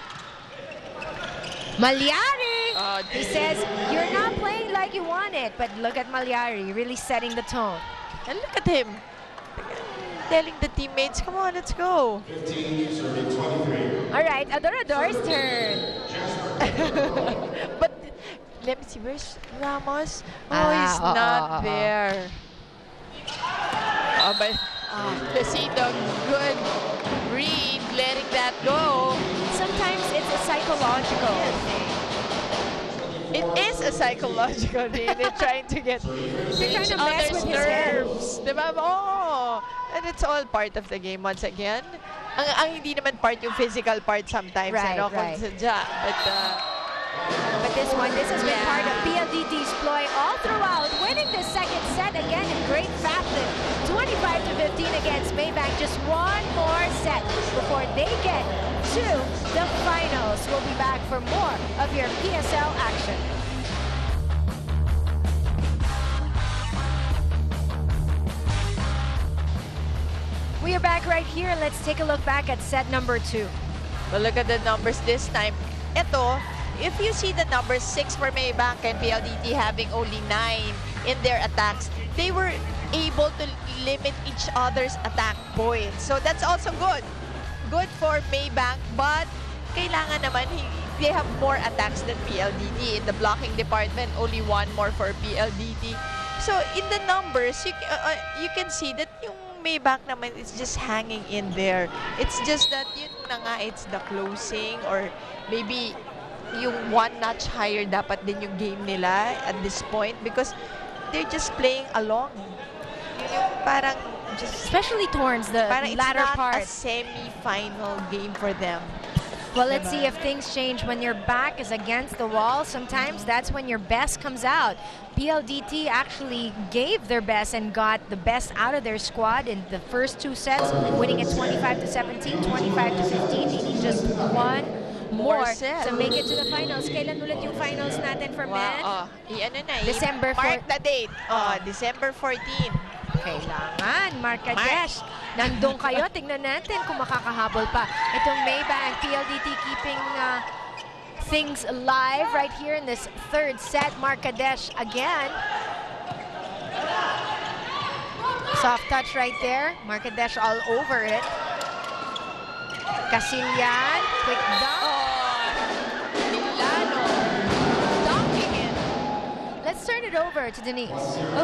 Malyari! He says, you're not playing like you want it. But look at Malyari, really setting the tone. And look at him. Telling the teammates, come on, let's go. 15, serving 23. All right, Adorador's turn. But let me see, where's Ramos? Oh, he's not there. But Casito, good read, letting that go. Sometimes it's a psychological thing. It is a psychological thing. They're trying to get They're trying to mess other's with his head. nerves. Diba? Oh, and it's all part of the game once again. Ang hindi naman part yung physical part sometimes. Right, Kung right. sadya. But this has been part of PLDT's ploy all throughout, winning the second set again in great fashion. 25-15 against Maybank. Just one more set before they get to the finals. We'll be back for more of your PSL action. We are back right here. Let's take a look back at set number 2. Well, look at the numbers this time. Ito, if you see the numbers 6 for Maybank and PLDT having only 9 in their attacks, they were able to limit each other's attack points. So that's also good. Good for Maybank, but kailangan naman they have more attacks than PLDT. In the blocking department, only one more for PLDT. So in the numbers, you can see that yung Maybank naman is just hanging in there. It's just that yun na nga, it's the closing or maybe yung one notch higher dapat din yung game nila at this point because they're just playing along. Yung parang just Especially towards the latter part. It's not a semi-final game for them. Well, let's see if things change when your back is against the wall. Sometimes that's when your best comes out. PLDT actually gave their best and got the best out of their squad in the first two sets, winning at 25-17, 25-15, needing just one more set to make it to the finals. Kailan ulit yung finals natin for men? Ano na, December mark the date. December 14. Kailangan, Markadesh. Nandun kayo, tingnan natin kung makakahabol pa. Itong Maybank, PLDT keeping things alive right here in this third set. Markadesh again. Soft touch right there. Markadesh all over it. Casillan, quick dunk. Let's turn it over to Denise.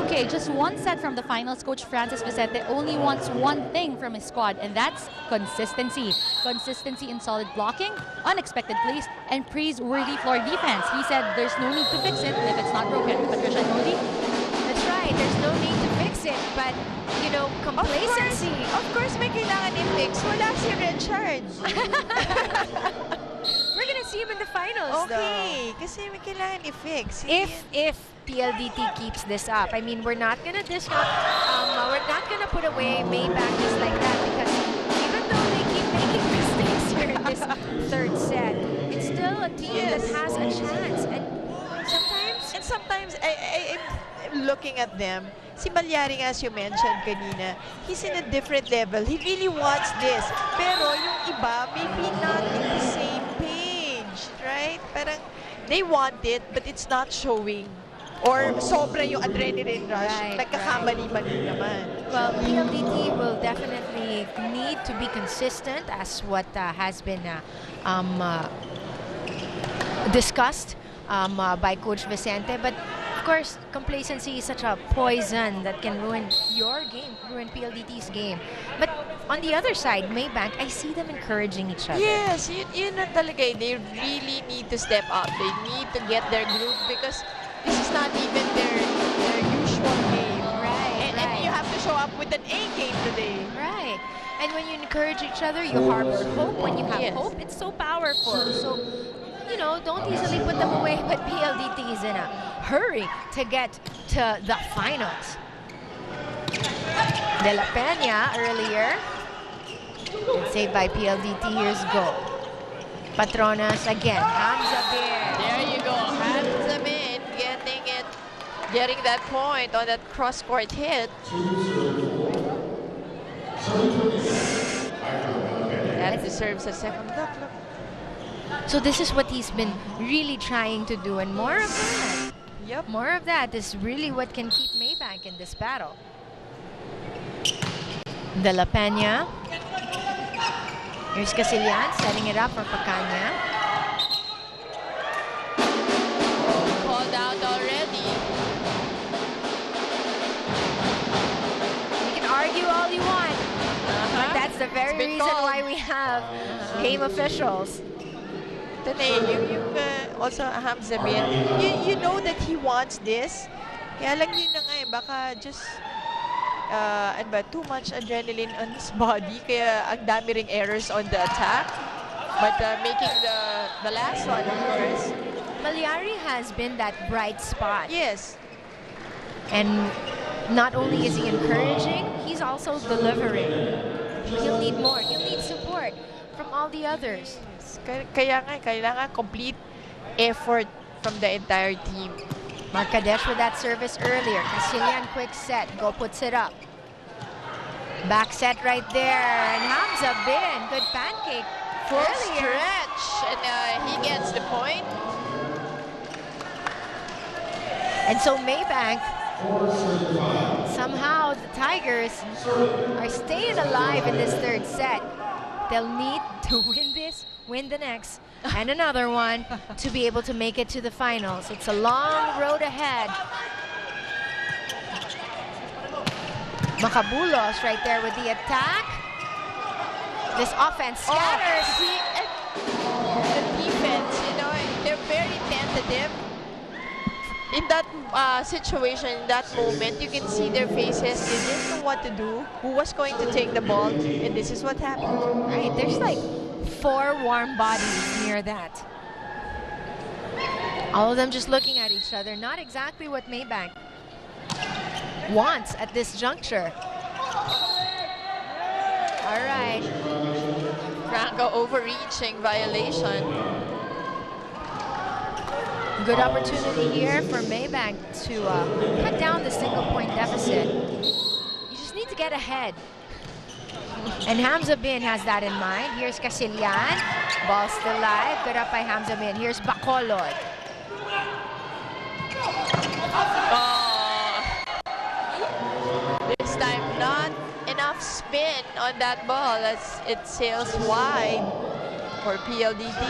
Okay, just one set from the finals. Coach Francis Vicente only wants one thing from his squad, and that's consistency. Consistency in solid blocking, unexpected plays, and praiseworthy floor defense. He said there's no need to fix it if it's not broken. Patricia Nodi? That's right. There's no need to fix it, but, you know, complacency. Of course, may kailangan i-fix. Wala si Richard. We're gonna see him in the finals, okay, kasi may kailangan i-fix. If PLDT keeps this up, I mean, we're not gonna disrupt. We're not gonna put away Maybank just like that because even though they keep making mistakes here in this third set, it's still a team that has a chance. And sometimes I'm looking at them. Si Malyari, as you mentioned kanina, he's in a different level. He really wants this. Pero yung iba, maybe not in the same page, right? Parang they want it, but it's not showing. Or sobra yung adrenaline rush. Nagkakamali-mali naman. Well, PLDT will definitely need to be consistent as what has been discussed by Coach Vicente. But of course, complacency is such a poison that can ruin your game, ruin PLDT's game. But on the other side, Maybank, I see them encouraging each other. Yes, yun na talaga. They really need to step up. They need to get their groove because this is not even their usual game. Right, and you have to show up with an A game today. Right. And when you encourage each other, you harbor hope. When you have hope, it's so powerful. So, you know, don't easily put them away, but PLDT is in a hurry to get to the finals. De La Peña earlier. And saved by PLDT. Here's goal. Patronas again. Hamza Beer. There you go. Hamza Beer getting that point on that cross-court hit. That deserves a second look. So this is what he's been really trying to do, and more of that. Yep. More of that is really what can keep Maybank in this battle. De La Peña. Here's Casillan setting it up for Pacanya. Called out already. You can argue all you want, but that's the very reason why we have game officials. Also Hamza Beer, you know that he wants this. Kaya lang yun na nga baka just too much adrenaline on his body. Kaya ang dami ring errors on the attack. But making the last one, of course. Malyari has been that bright spot. Yes. And not only is he encouraging, he's also delivering. He'll need more. He'll need support from all the others. Kaya nga, kailangan complete effort from the entire team. Markadesh with that service earlier. Casillan quick set. Go puts it up. Back set right there. And Hamza Bin. Good pancake. Full stretch. And he gets the point. And so Maybank, somehow the Tigers are staying alive in this third set. They'll need to win this, win the next, and another one to be able to make it to the finals. It's a long road ahead. Makabulos right there with the attack. This offense scatters. The defense, you know, they're very tentative. In that situation, in that moment, you can see their faces. They didn't know what to do, who was going to take the ball, and this is what happened. Right, there's like 4 warm bodies near that. All of them just looking at each other. Not exactly what Maybank wants at this juncture. All right. Franco overreaching violation. Good opportunity here for Maybank to cut down the single-point deficit. You just need to get ahead. And Hamza Bin has that in mind. Here's Casillan. Ball still live. Good up by Hamza Bin. Here's Bacolod. This time, not enough spin on that ball as it sails wide for PLDT.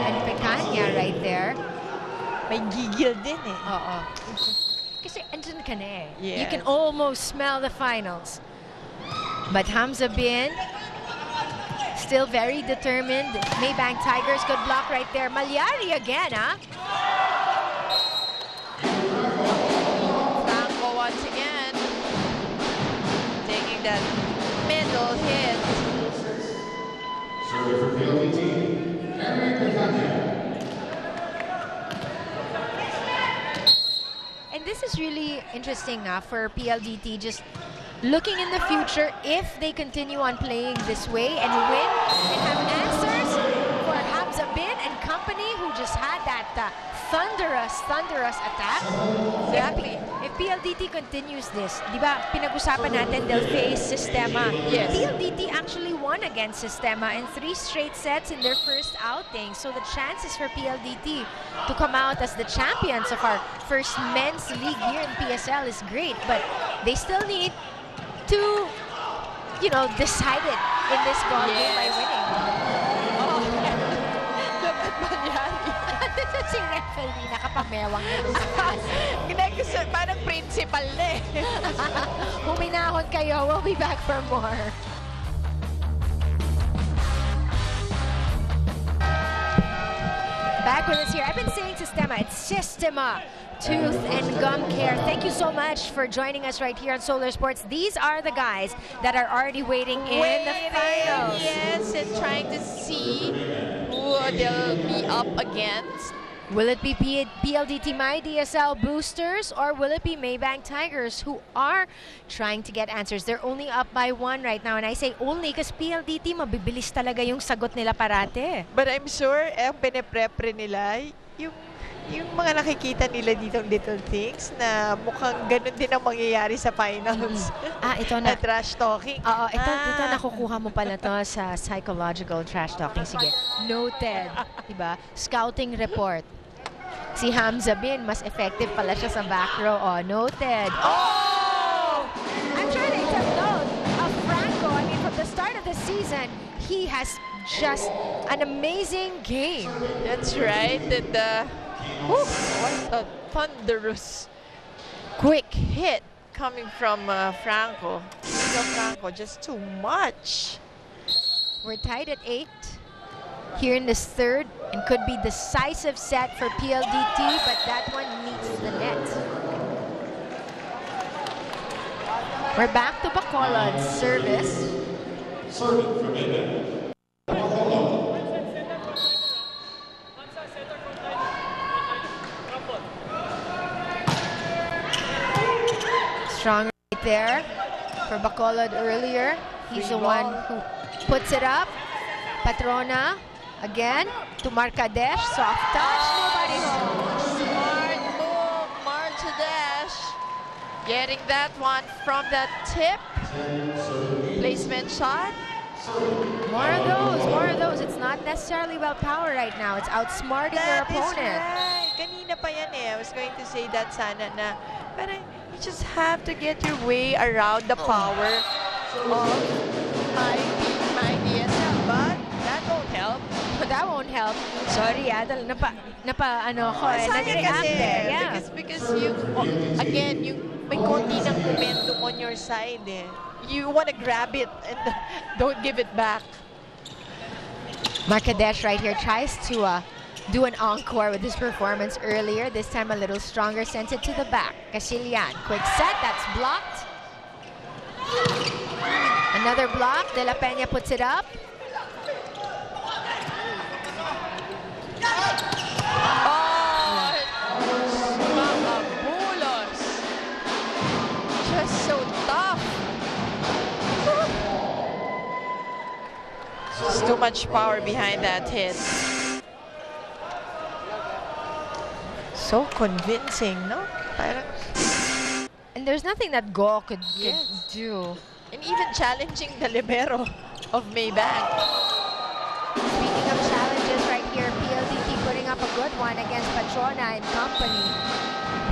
And Pecaña right there. May gigil din eh. Oo. Kasi andun ka na eh. Yes. You can almost smell the finals. But Hamza Bin, still very determined. Maybank Tigers, good block right there. Malyari again, huh? Franco once again taking that middle hit. And this is really interesting for PLDT, just looking in the future if they continue on playing this way and win and have answers for Hamza Bin and company who just had that thunderous attack. Exactly. If PLDT continues this, di ba, pinag-usapan natin they'll face Sistema. Yes. PLDT actually won against Sistema in 3 straight sets in their first outing. So the chances for PLDT to come out as the champions of our first men's league here in PSL is great. But they still need to, you know, decide it in this ball game by winning. Oh, look at Malyari. Si referee nakapamewang na Ginagawa, parang principal na eh. Huminahon kayo. We'll be back for more. Back with us here. I've been saying Sistema. It's Sistema Tooth and Gum Care. Thank you so much for joining us right here on Solar Sports. These are the guys that are already waiting in the finals. Yes, and trying to see who they'll be up against. Will it be PLDT myDSL boosters or will it be Maybank Tigers who are trying to get answers? They're only up by 1 right now. And I say only because PLDT mabibilis talaga yung sagot nila parate. But I'm sure ang piniprepre nila, yung mga nakikita nila ditong little things na mukhang ganun din ang mangyayari sa finals. Ito na. Trash talking. Oo, ito nakukuha mo pala to sa psychological trash talking. Sige, noted. Diba? Scouting report. Si Hamza Bin, mas effective pala siya sa back row. Oh, noted. Oh! I'm trying to take note of Franco. I mean, from the start of the season, he has just an amazing game. That's right. And what a thunderous, quick hit coming from Franco. Franco, just too much. We're tied at 8 here in this third and could be decisive set for PLDT, but that one needs the net. We're back to Bacolod's service. Strong right there for Bacolod earlier. He's the one who puts it up. Patrona again to Marcadesh. Soft touch, nobody home. Smart move, Marcadesh. Getting that one from the tip. Placement shot. More of those. It's not necessarily about power right now. It's outsmarting your opponent. Right. Kanina pa yan eh. I was going to say that sana na parang you just have to get your way around the power of myDSL, but that won't help. But that won't don't help. Sorry, ano ko eh, Sayang nag-react kasi, eh. Yeah. because you, again, you may konti ng momentum on your side eh. You want to grab it and don't give it back. Markadesh right here tries to do an encore with his performance earlier. This time a little stronger, sends it to the back. Casilian, quick set, that's blocked. Another block, De La Peña puts it up. Oh, mga bulos. Just so tough. Just too much power behind that hit. So convincing, no? Parang, And there's nothing that Go could do. and even challenging the libero of Maybank. Speaking of challenges right here, PLDT putting up a good one against Patrona and company.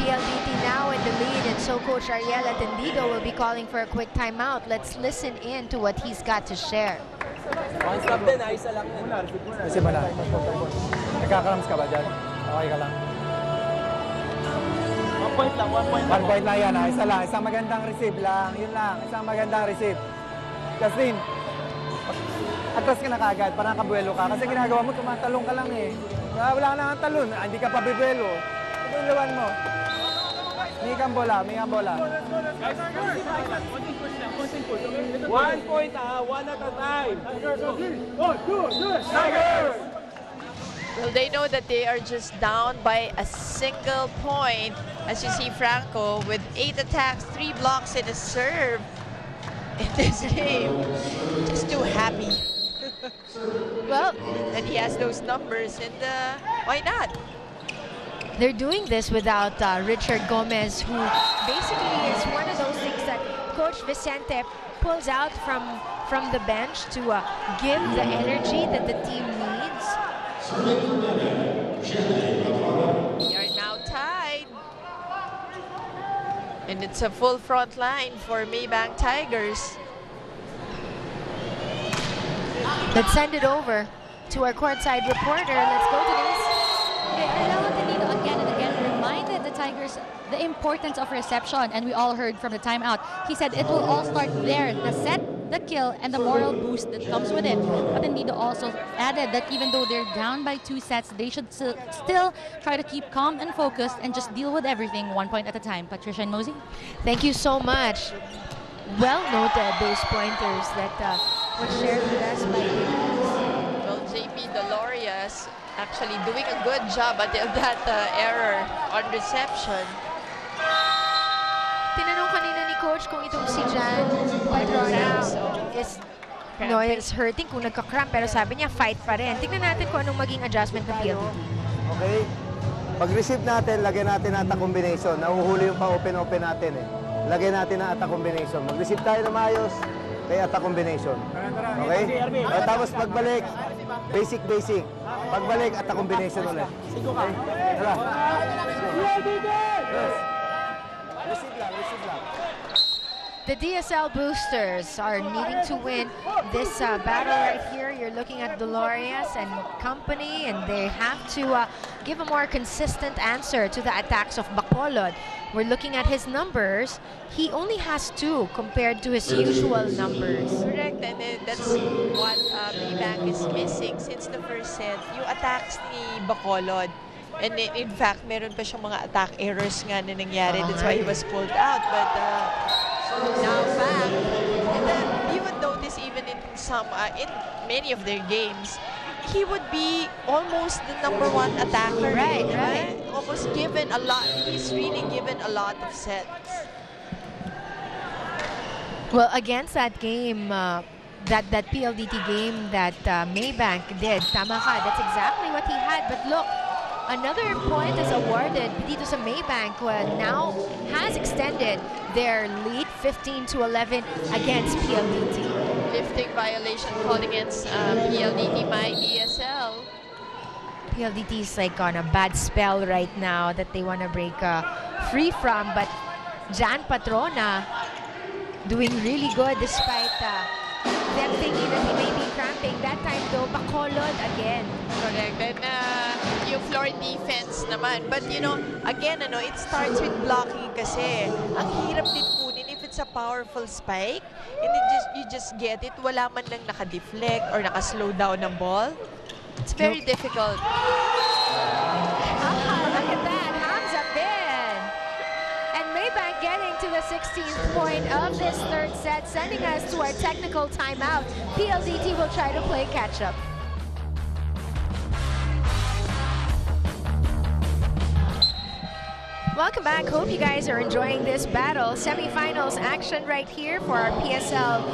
PLDT now in the lead, and so Coach Ariel Atendido will be calling for a quick timeout. Let's listen in to what he's got to share. One stop din, isa lang din. Kasi wala. Nagkakarams ka ba dyan? Okay ka lang. 1 point lang, 1 point lang. 1 point lang yan, isa lang. Isang magandang receive lang. Yun lang, isang magandang receive. Jasmine, atras ka na kagad, parang kabuelo ka. Kasi ginagawa mo, tumatalong ka lang eh. Wala ka lang ang talon, hindi ka pa bibuelo. Pagulawan mo. May kang bola, may kang bola. 1 point, one at a time. Well, they know that they are just down by a single point. As you see, Franco with 8 attacks, 3 blocks, and a serve in this game. Just too happy. Well, And he has those numbers, and why not? they're doing this without Richard Gomez, who basically is one of those things that Coach Vicente pulls out from the bench to give the energy that the team needs. We are now tied. And it's a full front line for Maybank Tigers. Let's send it over to our courtside reporter. Let's go to this. Ariel Atendido again and again reminded the Tigers the importance of reception, and we all heard from the timeout. He said it will all start there, the set, the kill, and the moral boost that comes with it. Atendido also added that even though they're down by 2 sets, they should still try to keep calm and focused and just deal with everything 1 point at a time. Patricia and Mosey? Thank you so much. Well noted, those pointers that were shared with us by Well, JP Delorias actually doing a good job until that error on reception. Tinanong kanina ni Coach kung itong si Jan Patrona is hurting, kung nagka-cramp, pero sabi niya fight pa rin. Tingnan natin kung anong maging adjustment ng PLDT. Okay? Pag-receive natin, lagyan natin ang attack combination. Nahuhuli yung pa-open-open natin eh. Lagyan natin ang attack combination. Mag-receive tayo na maayos, kay attack combination. Okay? Tapos pagbalik, basic. Pagbalik, attack combination ulit. Okay? Tara. Receive lang. The DSL boosters are needing to win this battle right here. You're looking at Delorias and company, and they have to give a more consistent answer to the attacks of Bacolod. We're looking at his numbers. He only has 2 compared to his usual numbers. Correct, and that's what Maybank is missing since the first set. Yung attacks ni Bacolod. And in fact, meron pa siyang mga attack errors nga na nangyari. That's why he was pulled out. But now back, and you would notice even in in many of their games, he would be almost the #1 attacker. Right. Almost given a lot. He's really given a lot of sets. Well, against that game, that PLDT game that Maybank did, tama ka, that's exactly what he had. But look, another point is awarded dito sa Maybank, who now has extended their lead 15-11 against PLDT. Lifting violation called against PLDT myDSL. PLDT is like on a bad spell right now that they want to break free from, but Jan Patrona doing really good despite them thinking that he may be cramped jumping. That time though, Bacolod again. Correct. And yung floor defense naman. But you know, again, it starts with blocking kasi. Ang hirap din kunin if it's a powerful spike and you just get it. Wala man lang naka-deflect or naka-slow down ng ball. It's very difficult. Look at that. Hamza bin. And Maybank getting to the 16th point of this third set, sending us to our technical timeout. PLDT will try to play catch-up. Welcome back. Hope you guys are enjoying this battle. Semifinals action right here for our PSL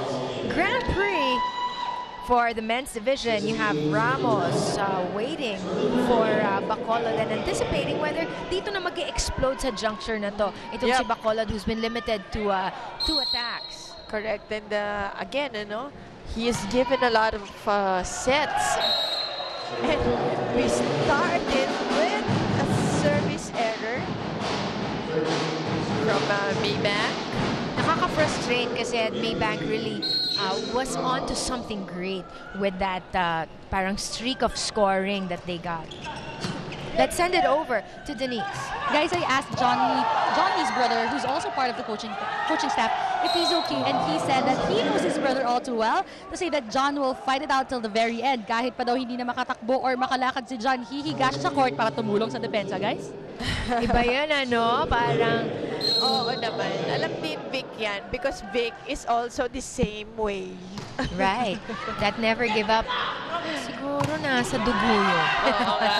Grand Prix. For the men's division, you have Ramos waiting for Bacolod and anticipating whether dito na mag-explode sa juncture na to. Itong si Bacolod who's been limited to 2 attacks. Correct. And again, he is given a lot of sets. And we started with a service error from Maybank. Nakaka-frustrate kasi Maybank really was on to something great with that parang streak of scoring that they got. Let's send it over to Denise. Guys, I asked Johnny's brother, who's also part of the coaching staff, if he's okay, and he said that he knows his brother all too well to say that John will fight it out till the very end. Kahit pa daw hindi na makatakbo or makalakad si John, hihiga siya sa court para tumulong sa depensa, guys. Iba yun, parang... Oo naman. Alam din Vic yan because Vic is also the same way. Right. That never give up. Siguro nasa dugo yun. Oo nga.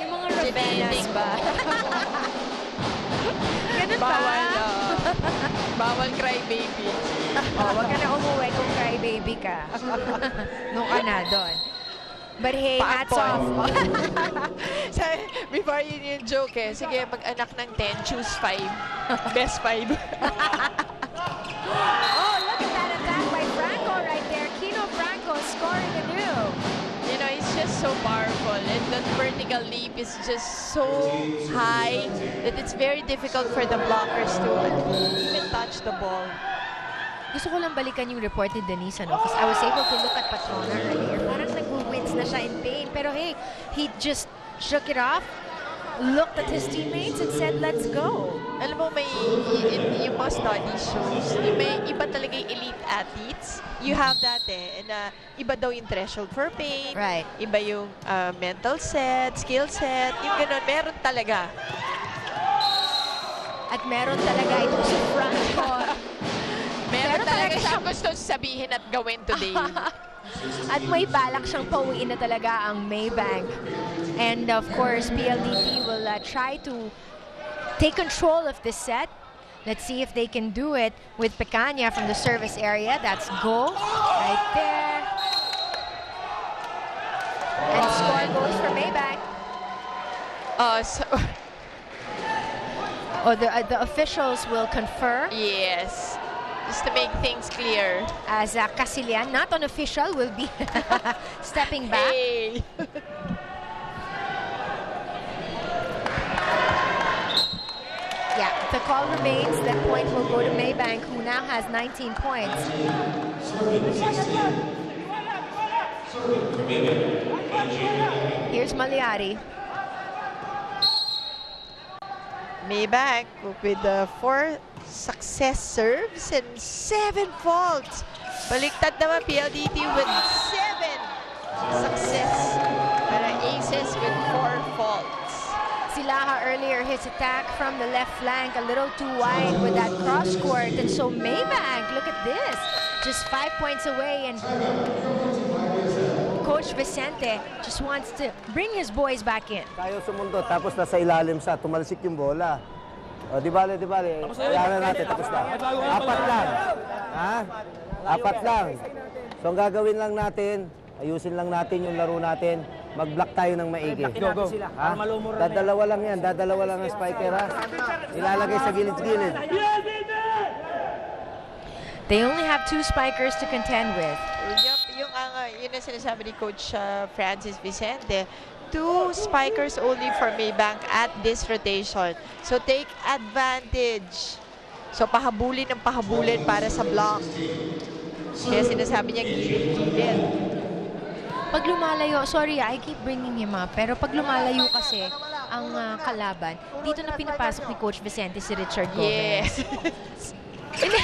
Yung mga Ravenas ba? Ganun ba? Bawal cry baby. Wag ka na umuwi kung cry baby ka. Nung ka na doon. But hey, hats off. Before yun yung joke sige, mag-anak ng 10, choose 5. Best 5. Oh, look at that attack by Franco right there. Kino Franco scoring anew. It's just so powerful. And that vertical leap is just so high that it's very difficult for the blockers to even touch the ball. Gusto ko lang balikan yung report ni Denise, because I was able to look at Patrona earlier. Parang nag-wince na siya in pain. Pero hey, he just shook it off, looked at his teammates and said, let's go. Alam mo, yung mga studies shows, may iba talaga yung elite athletes. You have that and iba daw yung threshold for pain. Right. Iba yung mental set, skill set, yung ganun. Meron talaga. At meron talaga itong si Franco. Meron talaga siyang gusto sabihin at gawin today. At may balak siyang pauwiin na talaga ang Maybank. And of course, PLDT will try to take control of this set. Let's see if they can do it with Picanha from the service area. That's goal right there. And score goes for Maybank. The officials will confer. Yes. Just to make things clear. As Casilian, not an official, will be stepping back. Hey. Yeah, the call remains. That point will go to Maybank, who now has 19 points. Here's Maliari. Maybank with 4 success serves and 7 faults. Baliktad naman PLDT with 7 success. Para aces with 4 faults. Silaha earlier, his attack from the left flank a little too wide with that cross court. And so Maybank, look at this, just 5 points away. And Coach Vicente just wants to bring his boys back in. Tayo sumundo, tapos nasa ilalim sa tumalsik yung bola. O, di bale. Kaya natin, tapos na. 4 lang. Ha? 4 lang. So, ang gagawin lang natin, ayusin lang natin yung laro natin. Mag-block tayo ng maigi. Go. Ha? Dadalawa lang yan. Dadalawa lang ang spiker, ha? Ilalagay sa gilid-gilid. They only have 2 spikers to contend with. Yun ang sinasabi ni Coach Francis Vicente. 2 spikers only for Maybank at this rotation. So take advantage. So pahabulin para sa block. Kaya sinasabi niya gilid-gilid. Pag lumalayo, sorry, I keep bringing him up, pero pag lumalayo kasi ang kalaban, dito na pinapasok ni Coach Vicente si Richard Gomez. Yes. Hindi,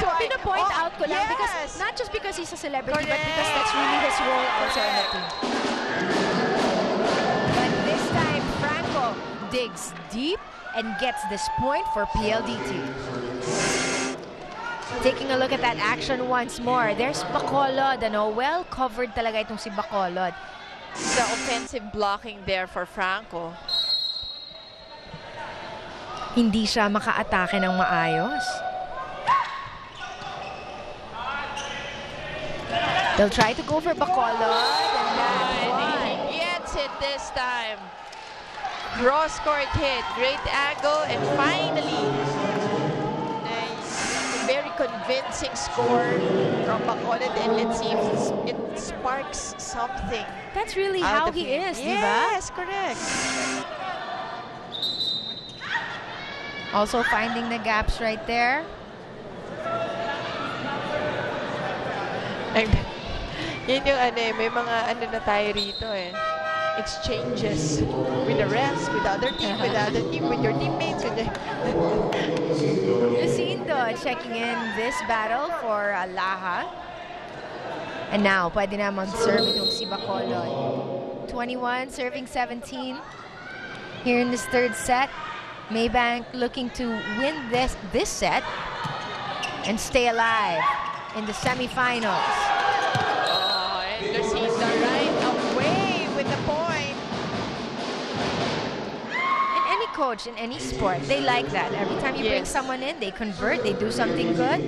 why. pina-point out ko lang because Yes. not just because he's a celebrity, but because that's really his role also in the team. But this time, Franco digs deep and gets this point for PLDT. Taking a look at that action once more. There's Bacolod, well covered talaga itong si Bacolod. The offensive blocking there for Franco. Hindi siya maka-atake ng maayos. They'll try to go for Bacolod, and that's why. He gets it this time. Cross-court hit, great angle, and finally, a very convincing score from Bacolod, and let's see if it sparks something. That's really out how of he him. is, di ba? Yes, correct. Also finding the gaps right there. Yun yung may mga na tayo rito exchanges with the refs, with the other team, with the other team, with your teammates. Lucindo checking in this battle for Laha. And now, pwede na mag-serve itong si Bacolod. 21, serving 17. Here in this third set, Maybank looking to win this set and stay alive in the semifinals. Oh, and Lucindo right away with the point. And any coach in any sport, they like that. Every time you bring Yes. someone in, they convert, they do something good.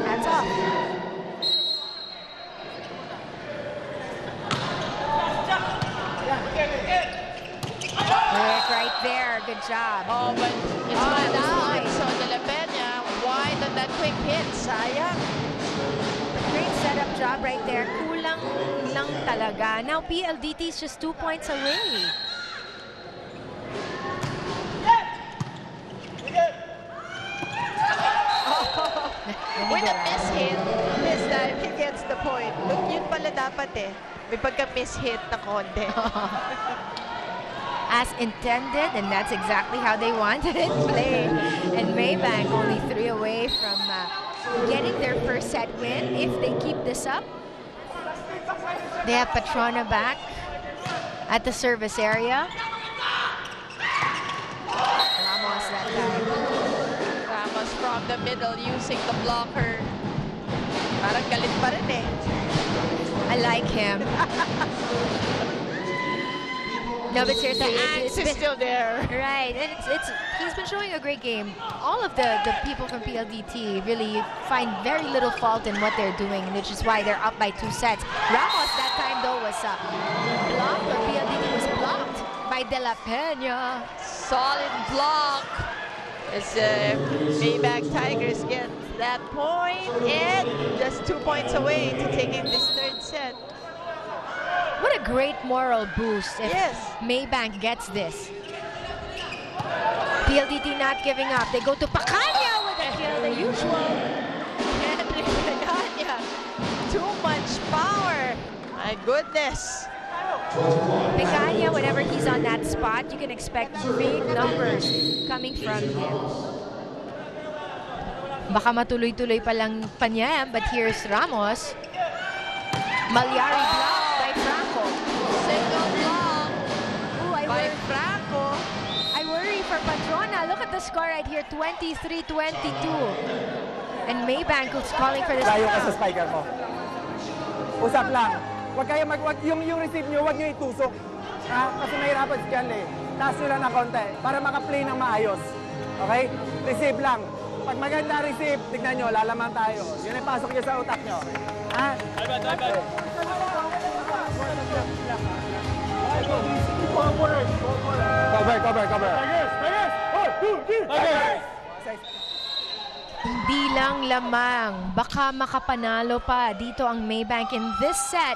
That's all. Rick right there, good job. Oh, but it's not out. So De La Peña wide on that quick hit. Sayang. Great setup job right there. Kulang lang talaga. Now PLDT is just 2 points away. With a miss hit, this time he gets the point. Look, yun pala dapat May pagka-miss hit na konti. As intended, and that's exactly how they wanted it played. And Maybank only 3 away from getting their first set win. If they keep this up, they have Patrona back at the service area. Ramos that time. Ramos from the middle using the blocker. Parang galit pa rin I like him. No, but seriously, The axe is still there. Right, and he's been showing a great game. All of the people from PLDT really find very little fault in what they're doing, which is why they're up by 2 sets. Ramos that time though was blocked, or PLDT was blocked by De La Peña. Solid block. As Maybank Tigers get that point, and just 2 points away to take in this third set. What a great moral boost if Yes. Maybank gets this. PLDT not giving up. They go to Pacanya with a kill, the usual. Henry Paganya. Too much power. My goodness. Pecanya, whenever he's on that spot, you can expect big numbers coming from him. Baka matuloy-tuloy pa lang pa niya, but here's Ramos. Malyari blocked by Franco. Single block Ooh, by Franco. I worry for Patrona. Look at the score right here, 23-22. And Maybank is calling for this Layo ka sa foul. spiker mo. Usap lang. Wag kayo yung receive nyo, wag nyo itusok. Kasi mahirapan si Jan Taas nyo lang ng konti para maka-play ng maayos. Okay? Receive lang. Pag maganda receive, tignan nyo, lalaman tayo. Yun ay pasok nyo sa utak nyo. Ha? Cover. Hindi lang lamang, baka makapanalo pa dito ang Maybank in this set.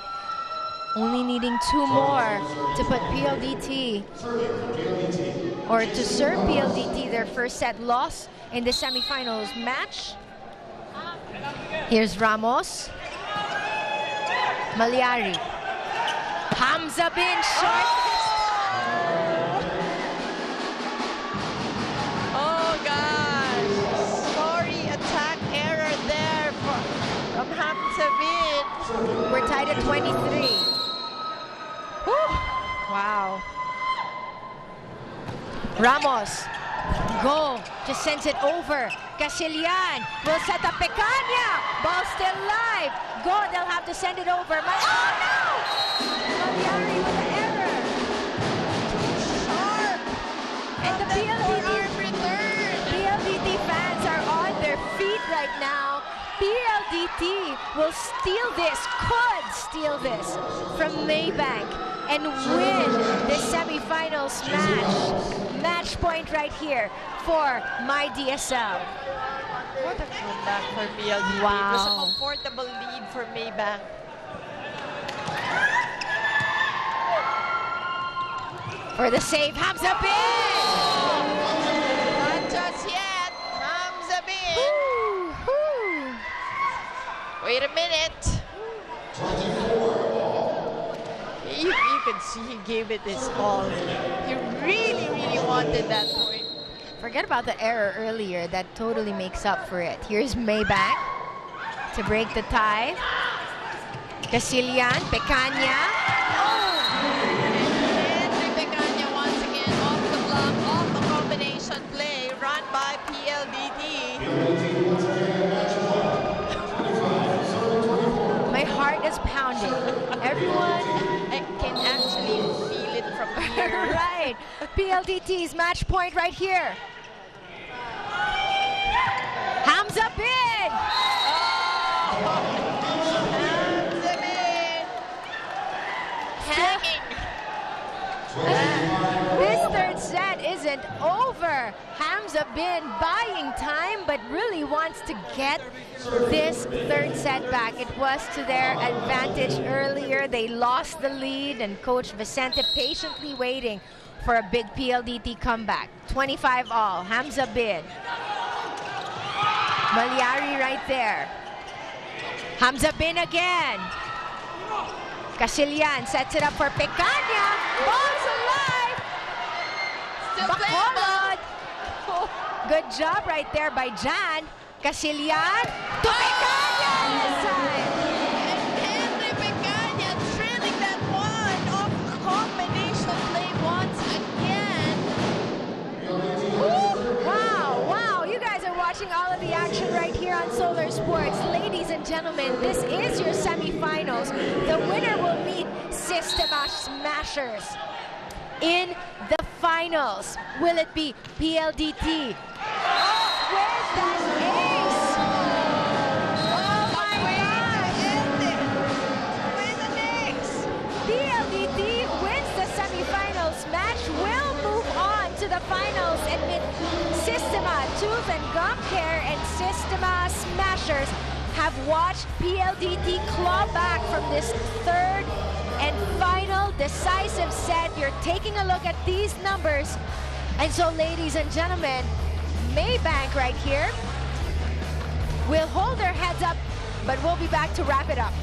Only needing 2 more to put PLDT, or to serve PLDT their first set loss in the semifinals match. Here's Ramos. Malyari. Hamza Bin short. Oh gosh. Sorry, attack error there from Hamza Bin. We're tied at 23. Whew. Wow. Ramos. Go. Just sends it over. Casillan will set up Pecania. Ball still live. Go. They'll have to send it over. Oh no! Malyari with the error. Sharp. And the PLDT fans are on their feet right now. PLDT will steal this, could steal this from Maybank and win the semifinals match. Match point right here for myDSL. What a comeback for PLDT. Wow. It was a comfortable lead for Maybank. For the save, Hamza Bin! Not just yet. Hamza Bin. Wait a minute. You can see he gave it his all. He really, really wanted that point. Forget about the error earlier. That totally makes up for it. Here's Maybank to break the tie. Casillan, Pecania. Henry Pecania once again off the block, off the combination play, run by PLDT. My heart is pounding. Everyone Can actually feel it from here. right. PLDT's match point right here. Hamza Bin! Hamza Bin hanging. This third set isn't over. Hamza Bin buying time, but really wants to get this third set back. It was to their advantage earlier. They lost the lead, and Coach Vicente patiently waiting for a big PLDT comeback. 25 all. Hamza Bin. Malyari right there. Hamza Bin again. Casillan sets it up for Pecania. Ball's alive. Still Bacolod. Good job right there by Jan. Casillan to Pecania this time. And Henry Pecania drilling that one off the combination play once again. Wow, wow. You guys are watching all of the action right here on Solar Sports. Ladies and gentlemen, this is your semifinals. The winner will meet Systema Smashers in the finals. Will it be PLDT? Oh, where's that ace? Oh my gosh! With an ace. PLDT wins the semifinals match, will move on to the finals and meet Systema Tooth and Gum Care and Systema Smashers have watched PLDT claw back from this third and final decisive set. You're taking a look at these numbers. And so, ladies and gentlemen, Maybank right here will hold their heads up, but we'll be back to wrap it up.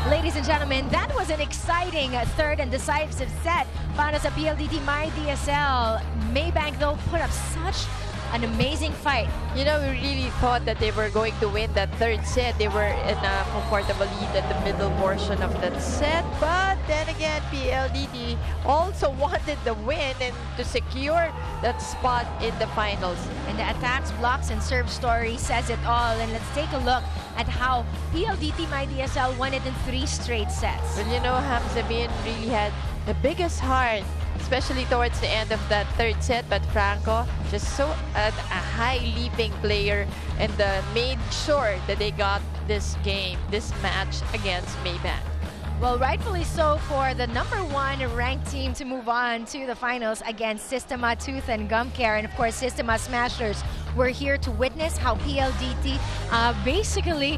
Ladies and gentlemen, that was an exciting third and decisive set. Para sa PLDT myDSL, Maybank though put up such an amazing fight. You know, we really thought that they were going to win that third set. They were in a comfortable lead at the middle portion of that set. But then again, PLDT also wanted the win and to secure that spot in the finals. And the attacks, blocks, and serve story says it all. And let's take a look at how PLDT myDSL won it in 3 straight sets. Well, you know, Hamza Bin really had the biggest heart, especially towards the end of that third set. But Franco, just so a high leaping player, and made sure that they got this game, this match against Maybank. Well, rightfully so for the #1 ranked team to move on to the finals against Systema Tooth and Gum Care. And of course, Systema Smashers were here to witness how PLDT basically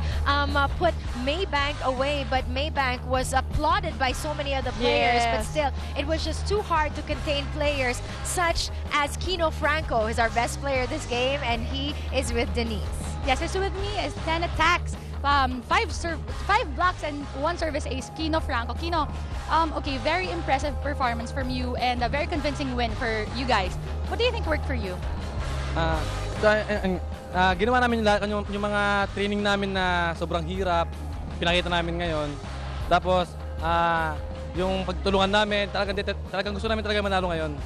put Maybank away. But Maybank was applauded by so many other players. Yes. But still, it was just too hard to contain players such as Kino Franco, who's our best player this game, and he is with Denise. Yes, it's with me is 10 attacks, 5 blocks and 1 service ace. Kino Franco. Kino, okay, very impressive performance from you and a very convincing win for you guys. What do you think worked for you? Ginawa namin yung mga training namin na sobrang hirap, pinakita namin ngayon. Tapos, yung pagtulungan namin, talagang gusto namin talaga manalo ngayon.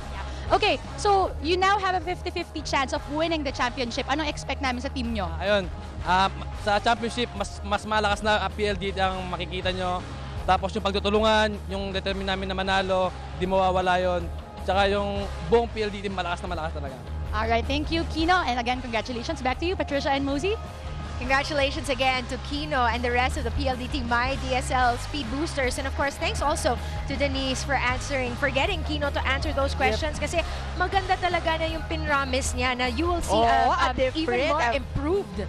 Okay, so you now have a 50-50 chance of winning the championship. Anong expect namin sa team nyo? Ayun, sa championship, mas malakas na PLDT ang makikita nyo. Tapos yung pagtutulungan, yung determine namin na manalo, di mawawala yun. Tsaka yung buong PLDT malakas talaga. Alright, thank you, Kino. And again, congratulations. Back to you, Patricia and Mosey. Congratulations again to Kino and the rest of the PLDT myDSL Speed Boosters. And of course, thanks also to Denise for getting Kino to answer those questions. Kasi maganda talaga na yung pinramis niya na you will see even more improved.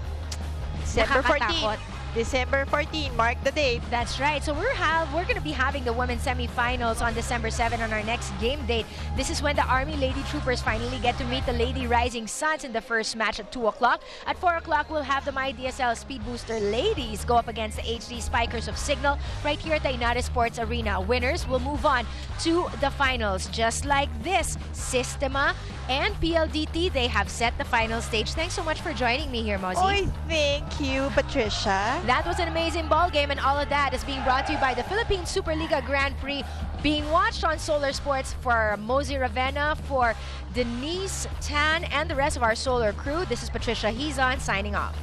December 14, mark the date. That's right. So we're going to be having the women's semifinals on December 7 on our next game date. This is when the Army Lady Troopers finally get to meet the Lady Rising Suns in the first match at 2 o'clock. At 4 o'clock, we'll have the myDSL Speed Booster ladies go up against the HD Spikers of Signal right here at the United Sports Arena. Winners will move on to the finals. Just like this, Systema and PLDT, they have set the final stage. Thanks so much for joining me here, Mosey. Oy, thank you, Patricia. That was an amazing ball game, and all of that is being brought to you by the Philippine Superliga Grand Prix, being watched on Solar Sports for Mosey Ravenna, for Denise Tan, and the rest of our Solar crew. This is Patricia Hizon signing off.